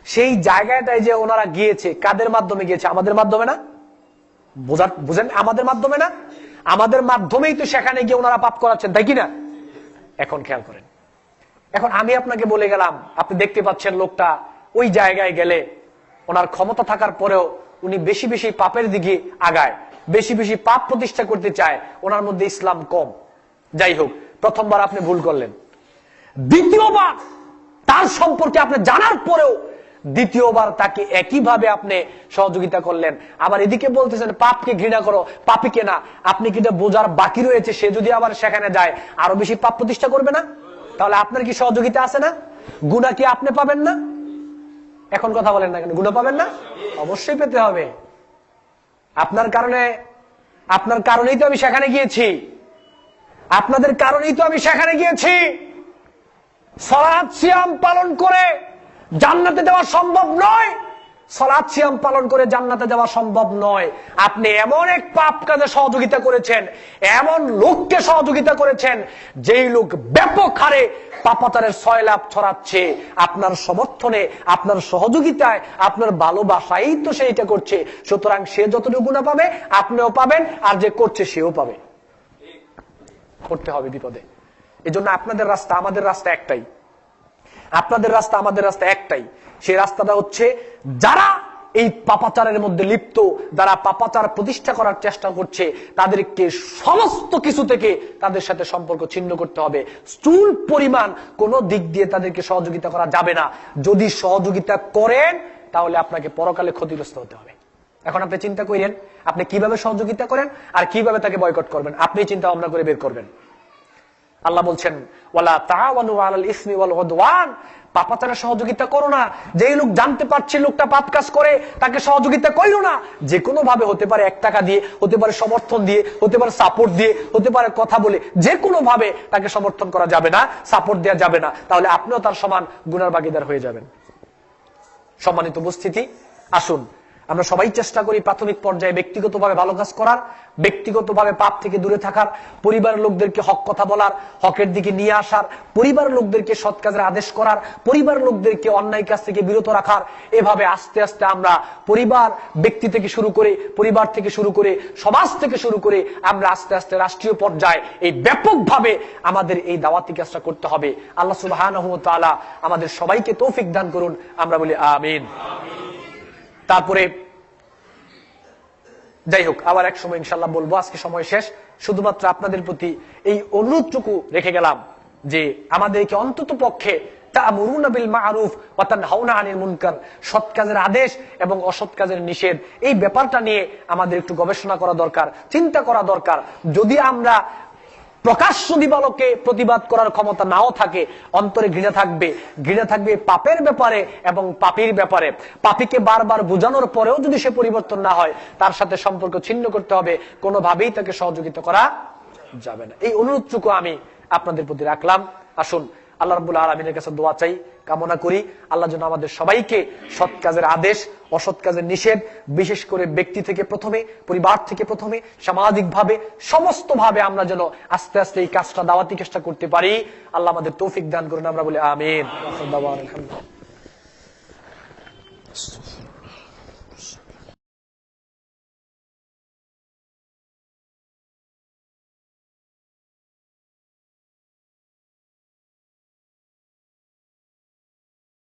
সেই জায়গাটায় যে ওনারা গিয়েছে, কাদের মাধ্যমে গিয়েছে? আমাদের মাধ্যমে না? বুঝেন, আমাদের মাধ্যমে না? আমাদের মাধ্যমেই তো সেখানে গিয়ে ওনারা পাপ করাচ্ছেন, তাই কিনা? এখন খেয়াল করেন, এখন আমি আপনাকে বলে গেলাম, আপনি দেখতে পাচ্ছেন লোকটা ওই জায়গায় গেলে ওনার ক্ষমতা থাকার পরেও উনি বেশি বেশি পাপের দিকে আগায়, বেশি বেশি পাপ প্রতিষ্ঠা করতে চায়, ওনার মধ্যে ইসলাম কম। যাই হোক, প্রথমবার আপনি ভুল করলেন, দ্বিতীয়বার তার সম্পর্কে আপনি জানার পরেও দ্বিতীয়বার তাকে একইভাবে আপনি সহযোগিতা করলেন। আবার এদিকে বলতেছেন পাপকে ঘৃণা করো, পাপীকে না। আপনি কি বোঝার বাকি রয়েছে, সে যদি আবার সেখানে যায় আরো বেশি পাপ প্রতিষ্ঠা করবে না? তাহলে আপনার কি সহযোগিতা আছে না? গুনাহ কি আপনি পাবেন না? এখন কথা বলেন না কেন? গুনাহ পাবেন না? অবশ্যই পেতে হবে। আপনার কারণেই তো আমি সেখানে গিয়েছি, আপনাদের কারণেই তো আমি সেখানে গিয়েছি। সালাত সিয়াম পালন করে জান্নাতে যাওয়া সম্ভব নয়, সালাত সিয়াম পালন করে জান্নাতে যাওয়া সম্ভব নয়। আপনি এমন এক পাপ কাজে সহযোগিতা করেছেন, এমন লোককে সহযোগিতা করেছেন, যেই লোক ব্যাপক হারে পাপাচারের সয়লাভ ছড়াচ্ছে। আপনার সমর্থনে, আপনার সহযোগিতায়, আপনার ভালোবাসাই তো সে এটা করছে। সুতরাং সে যতটুকু গুনাহ পাবে আপনিও পাবেন, আর যে করছে সেও পাবে। করতে হবে বিপদে। এজন্য আপনাদের রাস্তা আমাদের রাস্তা একটাই, আপনাদের রাস্তা আমাদের রাস্তা একটাই। সেই রাস্তাটা হচ্ছে যারা এই পাপাচারের মধ্যে লিপ্ত, যারা পাপাচার প্রতিষ্ঠা করার চেষ্টা করছে, তাদেরকে সমস্ত কিছু থেকে তাদের সাথে সম্পর্ক ছিন্ন করতে হবে। স্থূল পরিমাণ কোন দিক দিয়ে তাদেরকে সহযোগিতা করা যাবে না। যদি সহযোগিতা করেন তাহলে আপনাকে পরকালে ক্ষতিগ্রস্ত হতে হবে। এখন আপনি চিন্তা করেন আপনি কিভাবে সহযোগিতা করেন আর কিভাবে তাকে বয়কট করবেন, আপনি চিন্তা ভাবনা করে বের করবেন। আল্লাহ বলছেন ওয়ালা তাআওয়ানু আলাল ইসমি ওয়াল উদওয়ান, পাপাচারে সহযোগিতা করো না। যেই লোক জানতে পারছে লোকটা পাপ কাজ করে, তাকে সহযোগিতা কইরো না। যে কোনো ভাবে হতে পারে, 1 টাকা দিয়ে, হতে পারে সমর্থন দিয়ে, হতে পারে সাপোর্ট দিয়ে, হতে পারে কথা বলে, যে কোনো ভাবে তাকে সমর্থন করা যাবে না, সাপোর্ট দেওয়া যাবে না। তাহলে আপনিও তার সমান গুনার ভাগীদার হয়ে যাবেন। সম্মানিত উপস্থিতি, আসুন আমরা সবাই চেষ্টা করি প্রাথমিক পর্যায়ে ব্যক্তিগতভাবে ভালো কাজ করার, ব্যক্তিগতভাবে পাপ থেকে দূরে থাকার, পরিবারের লোকদেরকে হক কথা বলার, হকের দিকে নিয়ে আসার, পরিবারের লোকদেরকে সৎ কাজের আদেশ করার, পরিবারের লোকদেরকে অন্যায় কাজ থেকে বিরত রাখার। এভাবে আস্তে আস্তে আমরা পরিবার, ব্যক্তি থেকে শুরু করে, পরিবার থেকে শুরু করে, সমাজ থেকে শুরু করে আমরা আস্তে আস্তে রাষ্ট্রীয় পর্যায়ে এই ব্যাপকভাবে আমাদের এই দাওয়াতি কাজটা করতে হবে। আল্লাহ সুবহানাহু ওয়া তাআলা আমাদের সবাইকে তৌফিক দান করুন, আমরা বলি আমিন। তারপরে যাই হোক, আবার এক সময় ইনশাল্লাহ বলবো, আজকে সময় শেষ। শুধুমাত্র আপনাদের প্রতি এই অনুরোধটুকু রেখে গেলাম যে আমাদেরকে অন্তত পক্ষে তা'মুরুনা বিল মা'রুফ ওয়া তানহাউনা আনিল মুনকার, সৎ কাজের আদেশ এবং অসৎ কাজের নিষেধ, এই ব্যাপারটা নিয়ে আমাদের একটু গবেষণা করা দরকার, চিন্তা করা দরকার। যদি আমরা প্রকাশ্য দিবালোকে প্রতিবাদ করার ক্ষমতা নাও থাকে, অন্তরে ঘৃণা থাকবে। ঘৃণা থাকবে পাপের ব্যাপারে এবং পাপীর ব্যাপারে। পাপীকে বারবার বোঝানোর পরেও যদি সে পরিবর্তন না হয়, তার সাথে সম্পর্ক ছিন্ন করতে হবে, কোনোভাবেই তাকে সহযোগিতা করা যাবে না। এই অনুরোধটুকু আমি আপনাদের প্রতি রাখলাম। আসুন আল্লাহ রাব্বুল আলামিনের কাছে দোয়া চাই, কামনা করি আল্লাহ যেন আমাদের সবাইকে সৎ কাজের আদেশ, অসৎ কাজের নিষেধ, বিশেষ করে ব্যক্তি থেকে প্রথমে, পরিবার থেকে প্রথমে, সামাজিক ভাবে, সমস্ত ভাবে আমরা যেন আস্তে আস্তে এই কাজটা, দাওয়াতি কাজটা করতে পারি। আল্লাহ আমাদের তৌফিক দান করুন, আমরা বলি আমিন।